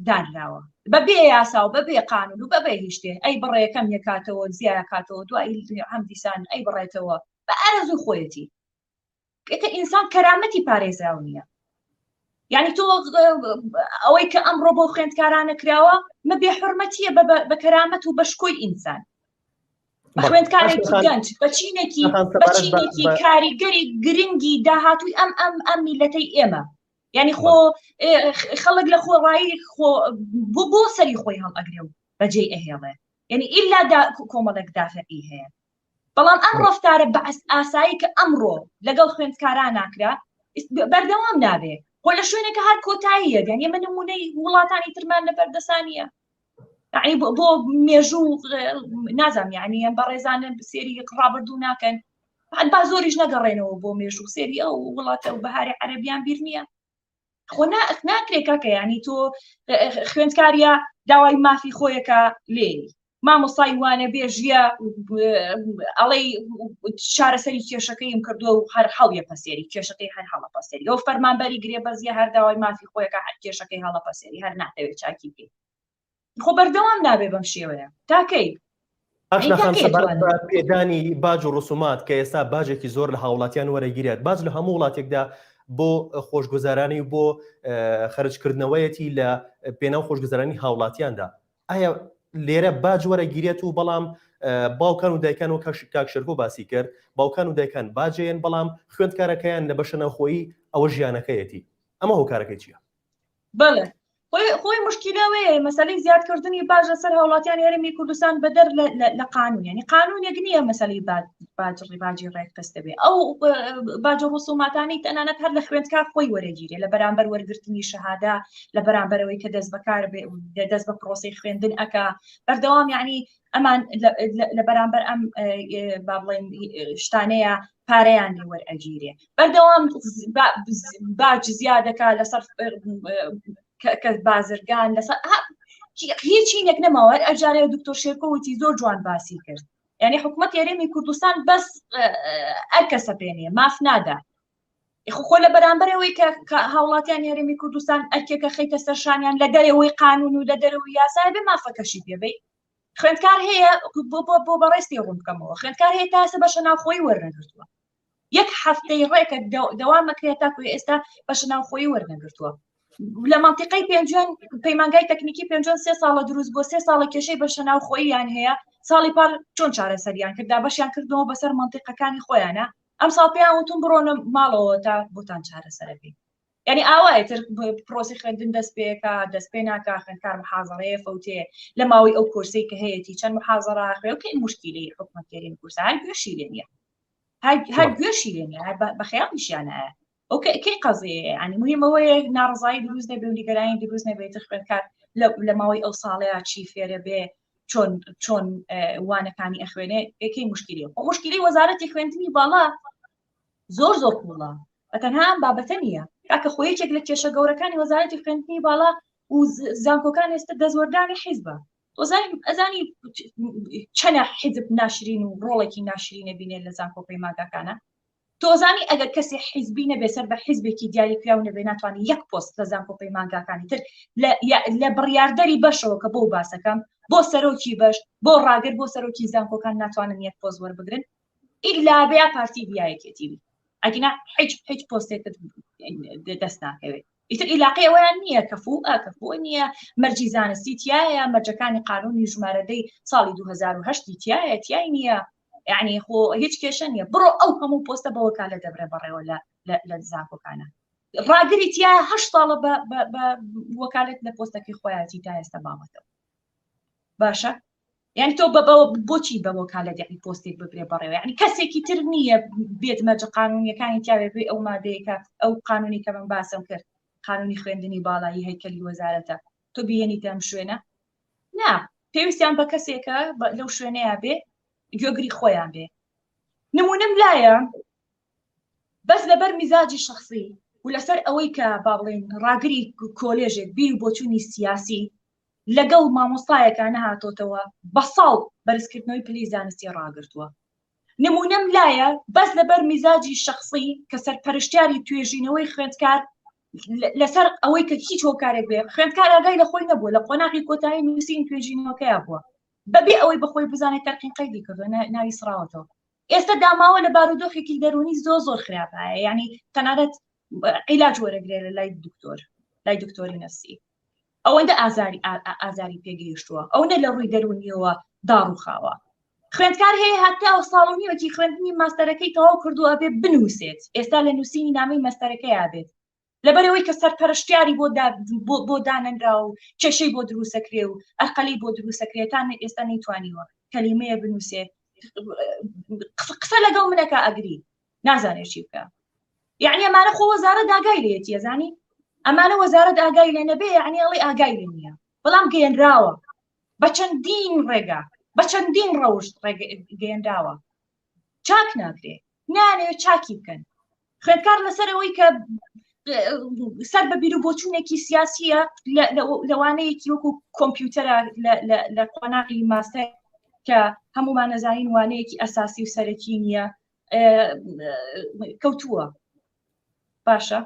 دانراوە بەبێ یاسا و بەبێ قانون و بەبێ هیچ شتێ ئەی بڕێەکەم یەکاتەوە زیایە کاتەوە دوای هەم دیسان ئەی بڕێتەوە بە ئارەزوو خۆیەتی کە ئینسان کەرامەتی پارێزراو نییە یعنی تۆ ئەوەی کە ئەمڕۆ بۆ خوێندکارانە کراوە مە بێ حورمەتیە بە کەرامەت و بە شکۆی ئینسان بە خوێندکارێکی گەنج بەچینێکی کاریگەری گرنگی داهاتووی ئەم میلەتەی ئێمە یعنی خۆ خەڵک لە خۆڕایی بۆ سەری خۆی هەڵ ئەگرێ و بەجێ ئەهێڵێ یعنی ئیلا کۆمەڵێک دافعی هەیە بەڵام ئەم ڕەفتارە بە ئاسایی کە ئەمڕۆ لەگەڵ خوێندکاران ناکرا بەردەوام نابێ خۆ لە شوێنێکە هەر کۆتاییە یعنی ئێمە نمونەی وڵاتانی ترمان لە بەردەسانیە یعنی بۆ مێژوو نازانم یعنی ئەم بەڕێزانن سێری ڕابردوو ناکەن با زۆریش نەگەڕێنەوە بۆ مێژوو سێری ئەو وڵاتە و بەهاری عەرەبیان بیر نییە خۆ ناکرێ کاکە یعنی تۆ خوێندکاریە داوای مافی خۆیەکە لێ مامۆستای وانە بێژیە ئەڵێ چارەسەری کێشەکەیم کردووە و هەر هەڵیە پەسێری کێشەکەی هەر هەڵە پەسێری ئەو فەرمانبەری گرێ بەزیە هەر داوای مافی خۆیەکە هەر کێشەکەی هەڵە پەسێری هەر ناتەوێت چاکی بێ خۆ بەردەوام نابێ بەم شێوەیە تاکەی پێدانی باج و ڕسومات کە ئێستا باجێکی زۆر لە هاوڵاتیان وەرەگیرێت باج لە هەموو وڵاتێکدا بۆ خۆشگوزارانی و بۆ خەرجکردنەوەیەتی لە پێناو خۆشگوزارانی هاوڵاتیاندا ئایا لێرە باج وەرەگیرێت و بەڵام باوکان و دایکان و کاکشەرکۆ باسی کرد باوکان و دایکان باجێن بەڵام خوێندکارەکەیان لە بەشە نەوخۆیی ئەوە ژیانەکەیەتی ئەمە هۆکارەکەی چییە؟ بەڵێ خۆی مشکلەوەیە مەسەلەی زیادکردنی باج لەسەر هاوڵاتیان هەرێمی کوردستان بەدەر لە قانون یعنی قانونێک نییە مەسەلەی باجی ڕێکپەستە بێ ئەو باجە ڕسوماتانی تەنانەت هەر لە خوێندکار خۆی وەرەگیرێ لە بەرامبەر وەرگرتنی شەهادا لە بەرامبەرەوەی کە دەست بەکار دەست بە پرۆسی خوێندن ئەکا بەردەوام یعنی ئەمان لە بەرامبەر ئەم با بڵێن شتانەیە پارەیان لێ وەرئەگیرێ بەردەوام باج زیادەکە لەسەر کە بازرگان لەسەر هیچینێک نەماوە ئەجارێ دکتۆر شێرکۆوتی زۆر جوان باسی کرد یعنی حکوومەت هەرێمی کوردستان بەس ئەرکەسە پێنێ ماف نادا خۆ لە بەرامبەرەوەی کە هاوڵاتیان هەرێمی کوردستان ئەرکێکە خەیتە سەرشانیان لە دەرەوەی قانون و لە دەرەوەی یاسای بێ مافەکەشی پێبێ خوێندکار هەیە بۆ بەڕێستی ڕوون بکەمەوە خوێندکار هەیە تاسە بەشە ناوخۆیی وەرنەگرتووە یەک هەفتەی ڕێکە دەوامەکرێت تاکو ئێستا بەشە ناوخۆیی وەرنەگرتووە لە مانتیقەی پێنجۆن پەیمانگای تەکنیکی پێنجۆن 3 ساڵە دروست بۆ 3 ساڵە کێشەی بەشە ناوخۆییان هەیە ساڵی پار چۆن چارەسەریان کردا بەشیان کردەوە بەسەر مانتیقەکانی خۆیانە ئەم ساڵ پێیان وتون بڕۆنە ماڵەوە تا بۆتان چارەسەرە بێ یعنی ئاوایتر پرۆسی خوێندن دەست پێکە دەست پێ ناکە خوێندکار محازەڕەیە فەوتێ لە ماوەی ئەو کورسی کە هەیەی چەند محازەڕە خوێ و کەی مشکلی حکومەتگەری کورسە هەر گوێشی لێ نییە هەر گوێشی لێ نییە بە خەیاڵیشیانە کەی قەزەیە ینی مهمەوەیە ناڕزایی دروست نەبێ و نیگەرانی دروست نەبێت خوێندکار لە ماوەی ئەو ساڵەیە چی فێرە بێ چۆن وانەکانی ئەخوێنێ ئەکەی مشکلی مشکلی وەزارەتی خوێندنی باڵا زۆر کوڵە بەتەنها ئەم بابەتە نییە کاکە خۆیەکێک لە کێشە گەورەکانی وەزارەتی خوێندنی باڵا و زانکۆکان ئێستا دەستوەردانی حیزبە ئەزانی چەنە حیزب ناشرین و ڕۆڵێکی ناشرینە بینێت لە زانکۆ پەیمانگاکانە تۆزانی ئەگەر کەسی حیزبی نەبێ سەر بە حیزبێکی دیاریکراو نەبێ ناتوانانی یەک پۆست لە زانکۆ پەیمانگاکانی تر لە بڕیاردەری بەشەوە کە بۆ باسەکەم بۆ سەرۆکی بەش بۆ ڕاگر بۆ سەرۆکی زانکۆکان ناتوانن یەک پۆست وەربگرن ئیلا بێ پارتی بیایەکێتی بی ئەگینا هیچ پۆستێکت دەست ناکەوێت ئیتر عیلاقی ئەویان نییە کەفووە نییە مەرجی زانستی تایە مەرجەکانی قانونی ژمارەدەی ساڵی 2010 تایە تیای نییە یعنی خۆ هیچ کێشە نییە بڕۆ ئەو هەموو پۆستە بە وەکالە دەبرێ بەڕێوە لە زانکۆکانە ڕاگری تایە 8 ساڵە بە وەکالەت لە پۆستەکەی خۆیاتی تا ئێستا مامەتەوە باشە یعنی تۆ بۆچی بە وەکالەت یعنی پۆستێک ببرێ بەڕێوە یعنی کەسێکی تر نییە بێت مەرجە قانونیەکانی تیاوێ بێ ئەو مادەیەکە ئەو قانونی کە من باسم کرد قانونی خوێندنی باڵایی هەیکەلی وەزارەتە تۆ بێنیتە ئەم شوێنە نا پێویستیان بە کەسێکە لەو شوێنەیە بێ گوێگری خۆیان بێ نمونەم لایە بەس لەبەر میزاجی شخصی و لەسەر ئەوەی کە با بڵێن ڕاگری کۆلێژێک بیر و بۆچوونی سیاسی لەگەڵ مامۆستایەکە نەهاتۆتەوە بە ساڵ بەرزکردنەوەی پلی زانستی ڕاگرتووە نمونەم لایە بەس لەبەر میزاجی شخصی کە سەرپەرشتیاری توێژینەوەی خوێندکار لەسەر ئەوەی کە هیچ هۆکارێک بێ خوێندکار ئاگای لە خۆی نەبووە لە قۆناغی کۆتایی نووسین توێژینەوەکەیە بووە بەبێ ئەوەی بەخۆی بزانێت تەرقین قەیدی کردووە ناوی سراوەتەوە ئێستا داماوە لە بارودۆخێکی دەرونی زۆر خراپایە یعنی تەنانەت عیلاج وەرەگرێت لە لای دکتۆری نەفسی ئەوەندە ئازاری پێگەیشتووە ئەوەندە لە ڕووی دەرونیەوە داڕوخاوە خوێندکار هەیە هەتا ئەو ساڵونیوەکی خوێندنی ماستەرەکەی تەواو کردووە بێ بنووسێت ئێستا لە نووسینی نامەی مەستەرەکەی یابێت لەبەرەوەی کە سەرپەرشتیاری بۆ دانەنرا و کێشەی بۆ دروستەکرێ و ئەرقەلی بۆ دروستەکرێتان ئێستا نەیتوانیوە کەلیمەیە بنووسێت قسە لەگەڵ منەکە ئەگری نازانێت چی بکە یعنی ئەمانە خۆ وەزارەت ئاگای لێتی ئەزانی ئەمانە وەزارەت ئاگای لێ نەبێ یعنی ئەڵێ ئاگای لێ نییە بەڵام گەیەنراوە بە چەندین ڕێگا بە چەندین ڕەوشت گەیەندراوە چاک ناکرێ نانەوێت چاکی بکەن خوێندکار لەسەرەوەی کە سەر بە بیر و بۆچوونێکی سیاسیە لەوانەیەکی وەکو کۆمپیوتەرە لە قۆناغی ماستەر کە هەمومان نەزانین وانەیەکی ئەساسی و سەرەکی نییە کەوتووە باشە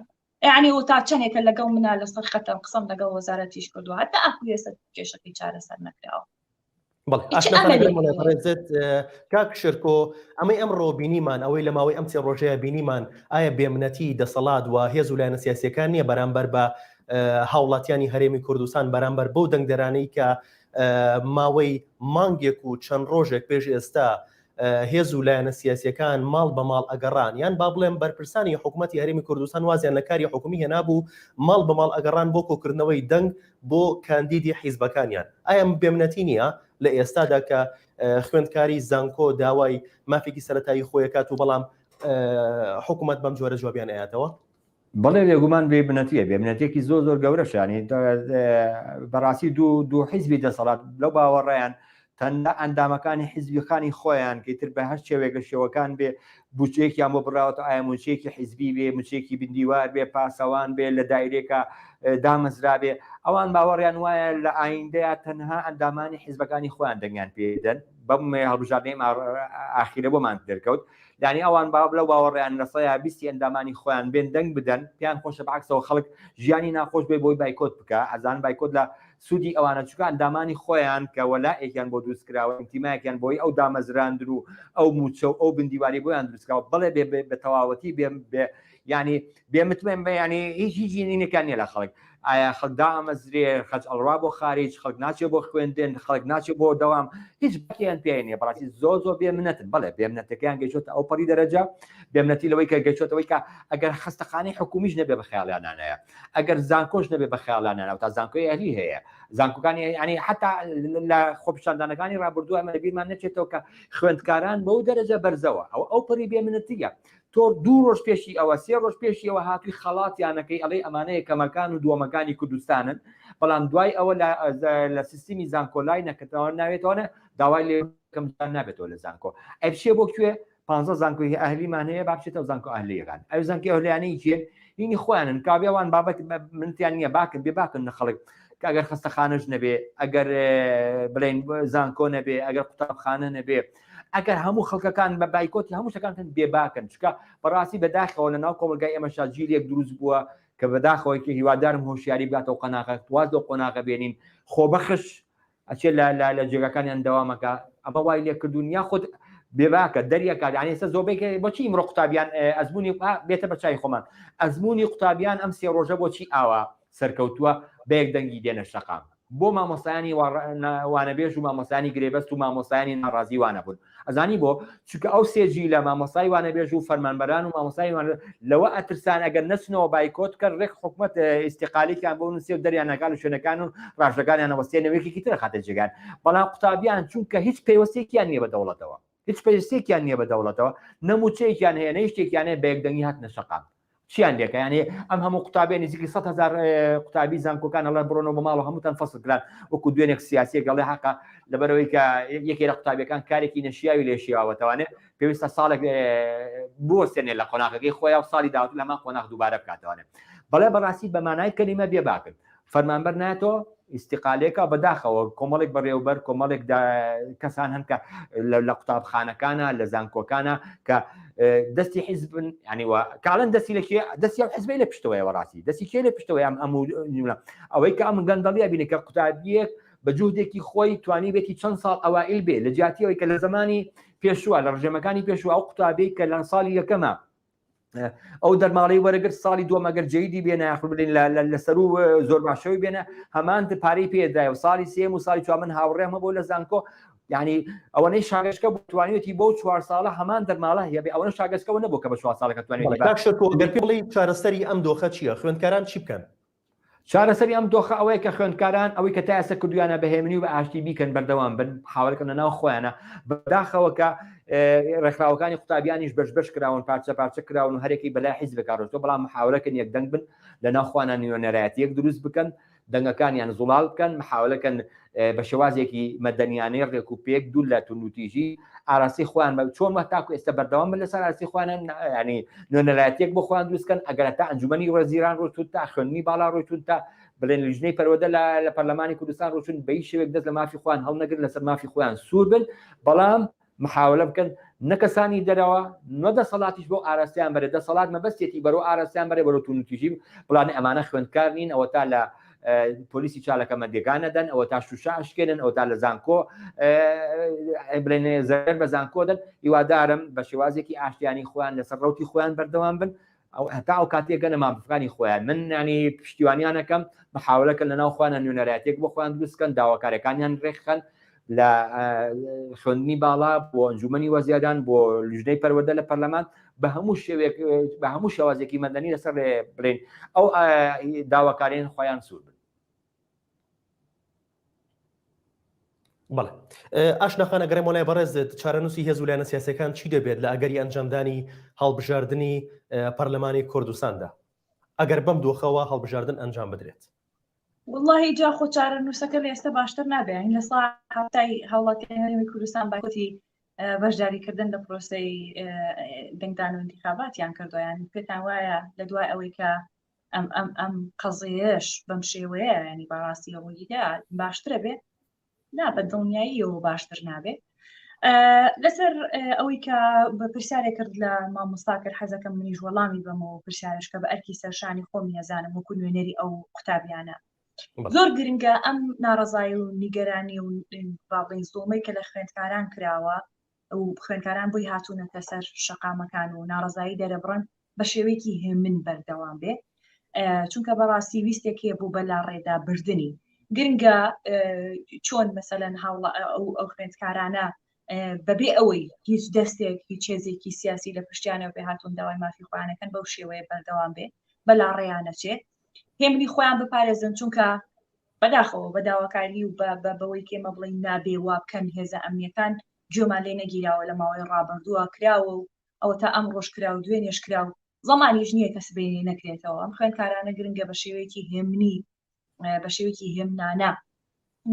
یعنی و تا چەندێکە لەگەڵ منە لەسەر خەتەم قسەم لەگەڵ وەزارەتیش کردووە هەتا ئەکوێسە کێشەکەی چارەسەر نەکراوە ڕێزت کاک شرکۆ ئەمەی ئەمڕۆ بینیمان ئەوەی لە ماوەی ئەم چێ ڕۆژەیە بینیمان ئایا بێمنەتی دەسەڵات و هێز و لایەنە سیاسیەکان نییە بەرامبەر بە هاوڵاتیانی هەرێمی کوردستان بەرامبەر بەو دەنگدەرانەی کە ماوەی مانگێک و چەند ڕۆژێک پێش ئێستا هێز و لایەنە سیاسیەکان ماڵ بە ماڵ ئەگەڕان یان با بڵێم بەرپرسانی حکوومەتی هەرێمی کوردستان وازیان لە کاری حکومی هێنابوو ماڵ بە ماڵ ئەگەڕان بۆ کۆکردنەوەی دەنگ بۆ کاندیدی حیزبەکانیان ئایا بێمنەتی نییە لە ئێستادا کە خوێندکاری زانکۆ داوای مافێکی سەرەتایی خۆیەکات و بەڵام حکوومەت بەم جۆرە جوابیان ئاەتەوە بەڵێ لێگومان بێبنەتیە بێبنەتێکی زۆر گەورەشانی بەڕاستی دوو حیزبی دەسەڵات لەو باوەڕێیان تەنها ئەندامەکانی حیزبیەکانی خۆیان کەیتر بە هەر شێوێکە شێوەکان بێ بچێکیان بۆ بڕاوەتە ئایا موچێکی حیزبی بێ موچێکی بندیوار بێ پاسەوان بێ لە دایرێکە دامەزرا بێ ئەوان باوەڕیان وایە لە ئایندەیە تەنها ئەندامانی حیزبەکانی خۆیان دەنگیان پێدەن بەم هەڵبژاردنەی ئاخیرە بۆمان دەرکەوت یعنی ئەوان لەو باوەڕیان لە سەیە بیستی ئەندامانی خۆیان بێن دەنگ بدەن پێیان خۆشە بەعکسەوە خەڵک ژیانی ناخۆش بێ بۆی بایکۆت بکە ئەزان بایکۆت لە سوودی ئەوانە چووکە ئەندامانی خۆیان کە وەلایەکیان بۆ دروستکراوە ئیمتیمایەکیان بۆی ئەو دامەزراندر و ئەو موچە و ئەو بندیواری بۆیان دروستکراوە بەڵێ بە تەواوەتی ینی بێمتمێن بە ینی هیچ نینەکان نیە لە خەڵک ئایا خەڵک دامەزرێ خەج ئەڵوا بۆ خارج خەڵک ناچێت بۆ خوێندن خەڵک ناچێت بۆ دەوام هیچ بەکیان پێ نیە بەڕاستی زۆر بێمنەتن بەڵێ بێمنەتەکەیان گەیشتە ئەو پەری دەرەجە بێمنەتی لەوەی کە گەیشتەوەی کە ئەگەر خستەخانەی حکومیش نەبێ بە خەیاڵیانانەیە ئەگەر زانکۆش نەبێ بە خەیاڵیانانە تا زانکۆی ئەهلی هەیە زانکۆکانی ینی حتا لە خۆپیشاندانەکانی ڕابردووە ئەمە لەبیرمان نەچێتەوە کە خوێندکاران بەو دەرەجە بەرزەوە ئەو پەری بێمنەتیە تۆ 2 ڕۆژ پێشی ئەوە 3 ڕۆژ پێشی ئەوە هاتووی خەڵاتیانەکەی ئەڵێ ئەمانەیە کەمەکان و دووەمەکانی کوردستانن بەڵام دوای ئەوە لە سیستمی زانکۆلای نەکەتەوە ناوێتەوەە داوای لێ کەمتان نابێتەوە لە زانکۆ ئەفشێ بۆ کوێ 15 زانکۆی ئەهلیمان هەیە باچێتەوە زانکۆ ئەهلیەکان ئەو زانکۆ ئەهلیانەی چیە هینی خۆیانن کابێوان بابەت منتیان نییە باکن بێ باکن نە خەڵک کە ئەگەر خستەخانەش نەبێ ئەگەر بڵێن زانکۆ نەبێ ئەگەر قوتابخانە نەبێ ئەگەر هەموو خەڵکەکان بە بایکۆتی هەموو شەکانکەن بێباکەن چکە بەڕاستی بەداخەوە لە ناو کۆمەلگای ئێمە شاجیرێک دروست بووە کە بەداخەوەی کە هیوادارم هۆشیاری بگاتەوە قۆناغە واز لەو قۆناغە بێنین خۆبەخش ئەچێت لە جێگەکانیان دەوامەکە ئەمە وای لێ کردوون یا خۆت بێباکە دەریەکات یعنی ئێستا زۆربەی بۆچی ئیمڕۆ قوتابیان ئەزمموی بێتە بە چای خۆمان ئەزمموی قوتابیان ئەم 3 ڕۆژە بۆچی ئاوا سەرکەوتووە بەیەک دەنگی دێنە شەقام بۆ مامۆسایانی وانەبێژ و مامۆسایانی گرێبەست و مامۆسایانی ناڕازی وانە بوون ئەزانی بۆ چونکە ئەو سێجی لە مامۆسای وانەبێژ و فەرمانبەران و مامۆسای لەوە ئەترسان ئەگەر نەچنەوە بایکۆت کە ڕێک حکومەت ئیستیقالیکیان بۆ نووسێ و دەریانەکان و شوێنەکان و ڕاژەکانیان وەستێنەوەیەکی تر خاتە جێگان بەڵام قوتابیان چونکە هیچ پەیوەستێکیان نییە بە دەوڵەتەوە هیچ پێویستێکیان نییە بە دەوڵەتەوە نەموچەیەکیان هەیە نەیشتێکیانەیە بەیەکدەنگی هاتنە شەقام چیان لێکە یعنی ئەم هەموو قوتابیان نزیکی 100,000 قوتابی زانکۆکان ئەڵە بڕۆنەوە بە ماڵ و هەمووتان فەسڵکران وەکو دوێنێک سیاسی گەڵێ حەقا لەبەرەوەی کە یەکێ لە قوتابیەکان کارێکی نەشیاوی لێشیاوەتەوانێت پێویستە ساڵێک بوەستێنێت لە قۆناغەکەی خۆیان و ساڵی داوات لەمان قۆناغ دووبارە بکاتەوانێت بەڵێ بەڕاستی بە مانای کەلیمە بێباکن فەرمانبەر نایەتەوە ئیسیقالێکە بەداخەوە کۆمەڵێک بەڕێوەبەر کۆمەڵێک کەسان هەن کە لە قوتابخانەکانە لە زانکۆکانە کە دەستی حیزبن ینیوە کاڵەن دەستی لەکێ دەستی حزبی لە پشتەوەی وەڕاستی دەستی کێ لە پشتەوەی ئەوەی کە ئەم گەندەڵیە بینێ کە قوتابیەک بە جوودێکی خۆی توانی بێتی چەند ساڵ ئەوائل بێ لە جیاتیەوەی کە لە زمانی پێشووە لە ڕژێمەکانی پێشووە ئەو قوتابەی کە لە ساڵی یەکەمە ئەو دەرماڵی وەرەگرت ساڵی دووەمەگەر جەیدی بێنە بڵین لەسەر و زۆر باشەوەی بێنە هەمان پارەی پێدایە و ساڵی سێم و ساڵی چوار من هاوڕێمە بۆ لە زانکۆ یعنی ئەوەنەی شاگەشتکە توانێتی بۆ 4 ساڵە هەمان دەرماڵە هەیە بێ ئەوەنە شاگەشتکەەوە نەبوو کە بە 4 ساڵەکە توانێت بڵی چارەسەری ئەم دۆخە چییە خوێندکاران چی بکەن چارەسەری ئەم دۆخە ئەوەیە کە خوێندکاران ئەوەی کە تا ئێستا کردویانە بەهێمنی و بە ئاشتی بیکەن بەردەوام بن حاولەکەن لە ناو خۆیانە بەداخەوە کە ڕێکخراوەکانی قوتابیانیش بەش کراون پارچە کراون و هەرێکی بەلای حیزبەکە ڕۆژتۆ بەڵام محاولەکەن یەکدەنگ بن لە ناو خۆیانە نیوەنەرایەتیەک دروست بکەن دەنگەکانیان زوڵال بکەن محاولەکەن بە شێوازێکی مەدەنیانەی ڕێک و پێک دوو لە تونوتیژی ئاراسی خۆیان بە چۆن تاکو ئێستا بەردەوام بن لەسەر ئاراسی خۆیان ینی نوێنەرایەتیەک بۆ خۆیان دروستکەن ئەگەر تا ئەنجومەنی وەزیران ڕۆیتون تا خوێندنی باڵا ڕۆیتون تا بڵێن لیژنەی پەروەدە لە پەرلەمانی کوردستان ڕۆچون بەی شێوێک دەست لە مافی خۆیان هەڵنەگرن لەسەر مافی خۆیان سوور بن بەڵام محاولە بکەن نەکەسانی دەرەوە نەدەسەڵاتیش بۆ ئاراستیان بەرە دەسەڵات مەبەستێتی بەرەو ئاراستیان بەرێ بەرەو تونوتیژی بڵانێ ئەمانە خوێندکار نین ئەوە تا لە پۆلیسی چالەکە مەدێگانەدەن ئەوە تا شوشا ئەشکێنن ئەو تا لە زانکۆ بڵێنێ زەر بە زانکۆ دەن هیوادارم بە شێوازێکی ئاشتیانی خۆیان لەسەر ڕەوتی خۆیان بەردەوام بن هەتا ئەو کاتێک گەنە مافەکانی خۆیان من ینی پشتیوانیانەکەم بەحاولەکە لە ناو خۆیانە نوێنەرایەتێک بۆ خۆیان دروستکەن داواکارەکانیان ڕێکخەن لە خوێندنی باڵا بۆ ئەنجومەنی وەزیران بۆ لیژنەی پەروەدە لە پەرلەمان بە هەموو شێوێک بە هەموو شێوازێکی مەدەنی لەسەر بڵێن ئەو داواکارێن خۆیان سوور بن. بەڵێ ئاشناخانە گەڕێم وڵای بەڕێزت چارەنووسی هێز و لایەنە سیاسەکان چی دەبێت لە ئەگەری ئەنجامدانی هەڵبژاردننی پەرلەمانی کوردستاندا ئەگەر بەم دۆخەوە هەڵبژاردن ئەنجام بدرێت والله جا خۆ چارەنووسەکە لە ئێستا باشتر نابێت لە سا هەفتای هەوڵاتی هەرێمی کوردستان باکوتی بەشداریکردن لە پرۆسەی دەنگدان و انتخاباتیان کردویان پێتان وایە لە دوای ئەوەی کە ئەم قەزەیەش بەم شێوەیە ینی بەڕاستی ڕوویدا باشترە بێت نا بە دڵنیاییەوە باشتر نابێت لەسەر ئەوەی کە بە پرسیارێک کرد لە مامۆستا کرد حەزەکەم منیش وەڵامی بەمەوە پرسیارش کە بە ئەرکی سەرشانی خۆمی نەزانم وەکو نوێنەری ئەو قوتابیانە زۆر گرنگە ئەم ناڕەزایی و نیگەرانی و باڵین زۆمەی کە لە خوێندکاران کراوە و خوێندکاران بۆی هاتوونەتە سەر شەقامەکان و ناڕەزایی دەرەبڕن بە شێوەیەکی هێمن بەردەوام بێ چونکە بەڕاستی ویستێکی بوو بەلا ڕێدا بردننی گرنگە چۆن مەسەلەن ئەو خوێندکارانە بەبێ ئەوەی هیچ دەستێک هیچ چێزێکی سیاسی لە پشتیانەوە پێ هاتوون داوای مافی خۆیانەکەن بەو شێوەیە بەردەوام بێ بەلا ڕێیانەچێت هێمنی خۆیان بپارێزن چونکە بەداخەوە بە داواکاری و بەوەی کێمە بڵین نابێ وا بکەن هێزە ئەمنیەکان گوێمان لێ نەگیراوە لە ماوەی ڕابردووە کراوە و ئەوە تا ئەم ڕۆژ کرا و دوێنێش کرا و زەمانیش نییە کەس بینێ نەکرێتەوە ئەم خوێندکارانە گرنگە بە شێوەیەکی هێمنی بە شێوەیەکی هێمنانە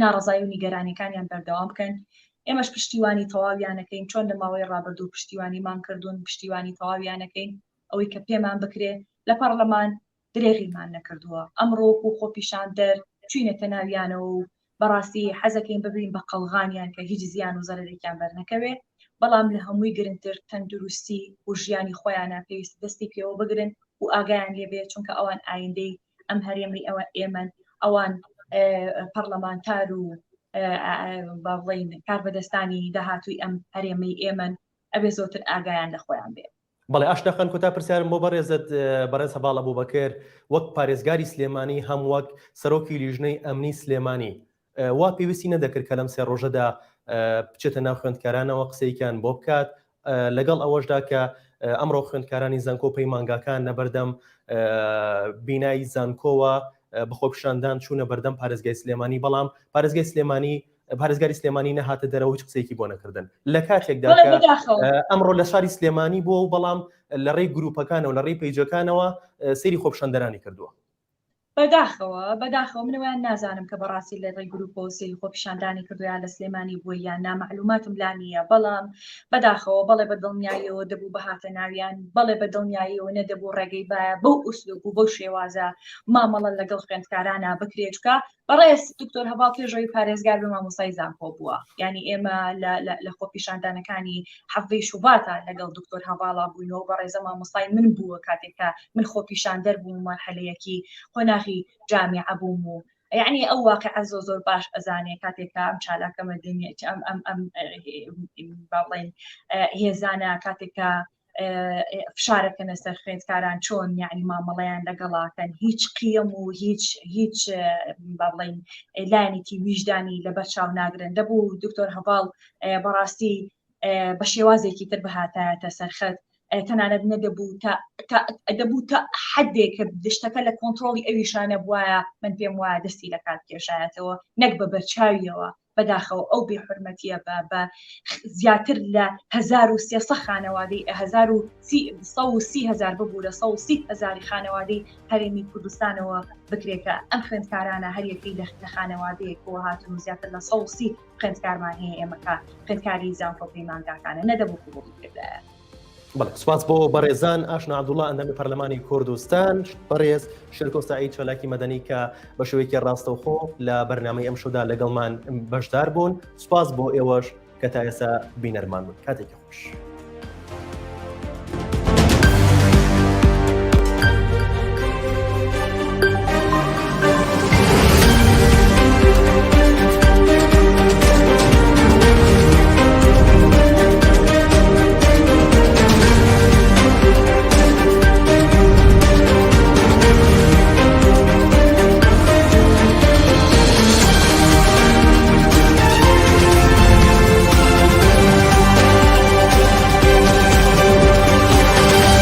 ناڕەزایی و نیگەرانیەکانیان بەردەوام بکەن ئێمەش پشتیوانی تەواویانەکەین چۆن لە ماوەی ڕابردوو پشتیوانیمان کردوون پشتیوانی تەواویانەکەین ئەوەی کە پێمان بکرێ لە پەرلەمان درێغیمان نەکردووە ئەمڕۆ و خۆپیشان دەر چوینەتە ناویانەوە و بەڕاستی حەزەکەین ببین بە قەڵغانیان کە هیچ زیان و زەرێکیان بەرنەکەوێ بەڵام لە هەمووی گرنگتر تەندروستی و ژیانی خۆیانە پێویست دەستی پێوە بگرن و ئاگایان لێبێ چونکە ئەوان ئایندەی ئەم هەرێمی ئەوە ئێمن ئەوان پەرلەمانتار و بڵین کاربەدەستانی داهاتووی ئەم هەرێمەی ئێمن ئەبێ زۆتر ئاگایان لە خۆیان بێ. بەڵێ ئاشناخان کوتا پرسیارم بۆ بەڕێزت بەڕێز هەباڵ ئەبوبەکر وەک پارێزگاری سلێمانی هەم وەک سەرۆکی لیژنەی ئەمنی سلێمانی وا پێویستی نەدەکرد کە لەم سێ ڕۆژەدا بچێتە ناو خوێندکارانەوە قسەیکان بۆ بکات لەگەڵ ئەوەشدا کە ئەمڕۆ خوێندکارانی زانکۆ پەیمانگاکان لەبەردەم بینایی زانکۆوە بەخۆپشاندان چوونە بەردەم پارێزگای سلێمانی بەڵام پارێزگاری سلێمانی نەهاتە دەرەوە هیچ قسەیەکی بۆ نەکردن لە کاتێکدا ئەمڕۆ لە شاری سلێمانی بووە و بەڵام لە ڕێی گروپەکانەوە لە ڕێی پەیجەکانەوە سەیری خۆپشاندەرانی کردووە. بەداخەوە منەوەیان نازانم کە بەڕاستی لە ڕێی گروپ و سری خۆپیشاندانی کردویان لە سلێمانی بووە یان نامەعلوماتم لا نییە بەڵام بەداخەوە بەڵێ بە دڵنیاییەوە دەبوو بەهاتە ناویان بەڵێ بە دڵنیاییەوە نەدەبوو ڕێگەی باە بەو ئوسلوب و بەو شێوازە مامەڵە لەگەڵ خوێندکارانە بکرێچکە بەڕێز دکتۆر هەواڵ پێشەوەی پارێزگار بە مامۆستای زانکۆ بووە یعنی ئێمە لە خۆپیشاندانەکانی حەفەی شوباتە لەگەڵ دکتۆر هەواڵا بووینەوە بەڕێزە مامۆستای من بووە کاتێکە من خۆپیشاندەر بووم مەرحەلەیەکی خۆناغی جامعە بووم و یعنی ئەو واقعە زۆر باش ئەزانێ کاتێکە ئەم چالاکەمە دنیای ئەم باڵێن هێزانە کاتێکە فشارەکەنە سەر خوێندکاران چۆن یعنی مامەڵەیان لەگەڵاکەن هیچ قیم و هیچ باڵێن لایەنێکی ویژدانی لە بەرچاو ناگرن دەبوو دکتۆر هەواڵ بەڕاستی بە شێوازێکی تر بەهاتایەتە سەرخەت تەنانەت دەبوو تا حدێک کە دشتەکە لە کۆنتترۆلی ئەویشانە بواە من پێم وایە دەستی لە کات کێشایەتەوە نەک بە بەرچاویەوە بەداخەوە ئەو بێحورمەتیە بە زیاتر لە 1300 خانەوادەی 130,000 ببوو لە 130,000 خانەوادەی هەرێمی کوردستانەوە بکرێکە ئەم خوێندکارانە هەریەکەی لە خانەوادەیەکەوە هاتون و زیاتر لە 130 خوێندکارمان هەیە ئێمەکە خوێندکاری زانکۆی مانگاکانە نەدەبوو بکرێتە. سپاس بۆ بەڕێزان ئاشنا عەبدوڵڵا ئەندامی پەرلەمانی کوردستان بەڕێز شێرکۆستایی چالاکی مەدەنی کە بە شێوەیەکی ڕاستەوخۆ لە بەرنامەی ئەم شودا لەگەڵمان بەشدار بوون سپاس بۆ ئێوەش کە تا ئێستا بینەرمان بوون کاتێکی خۆش.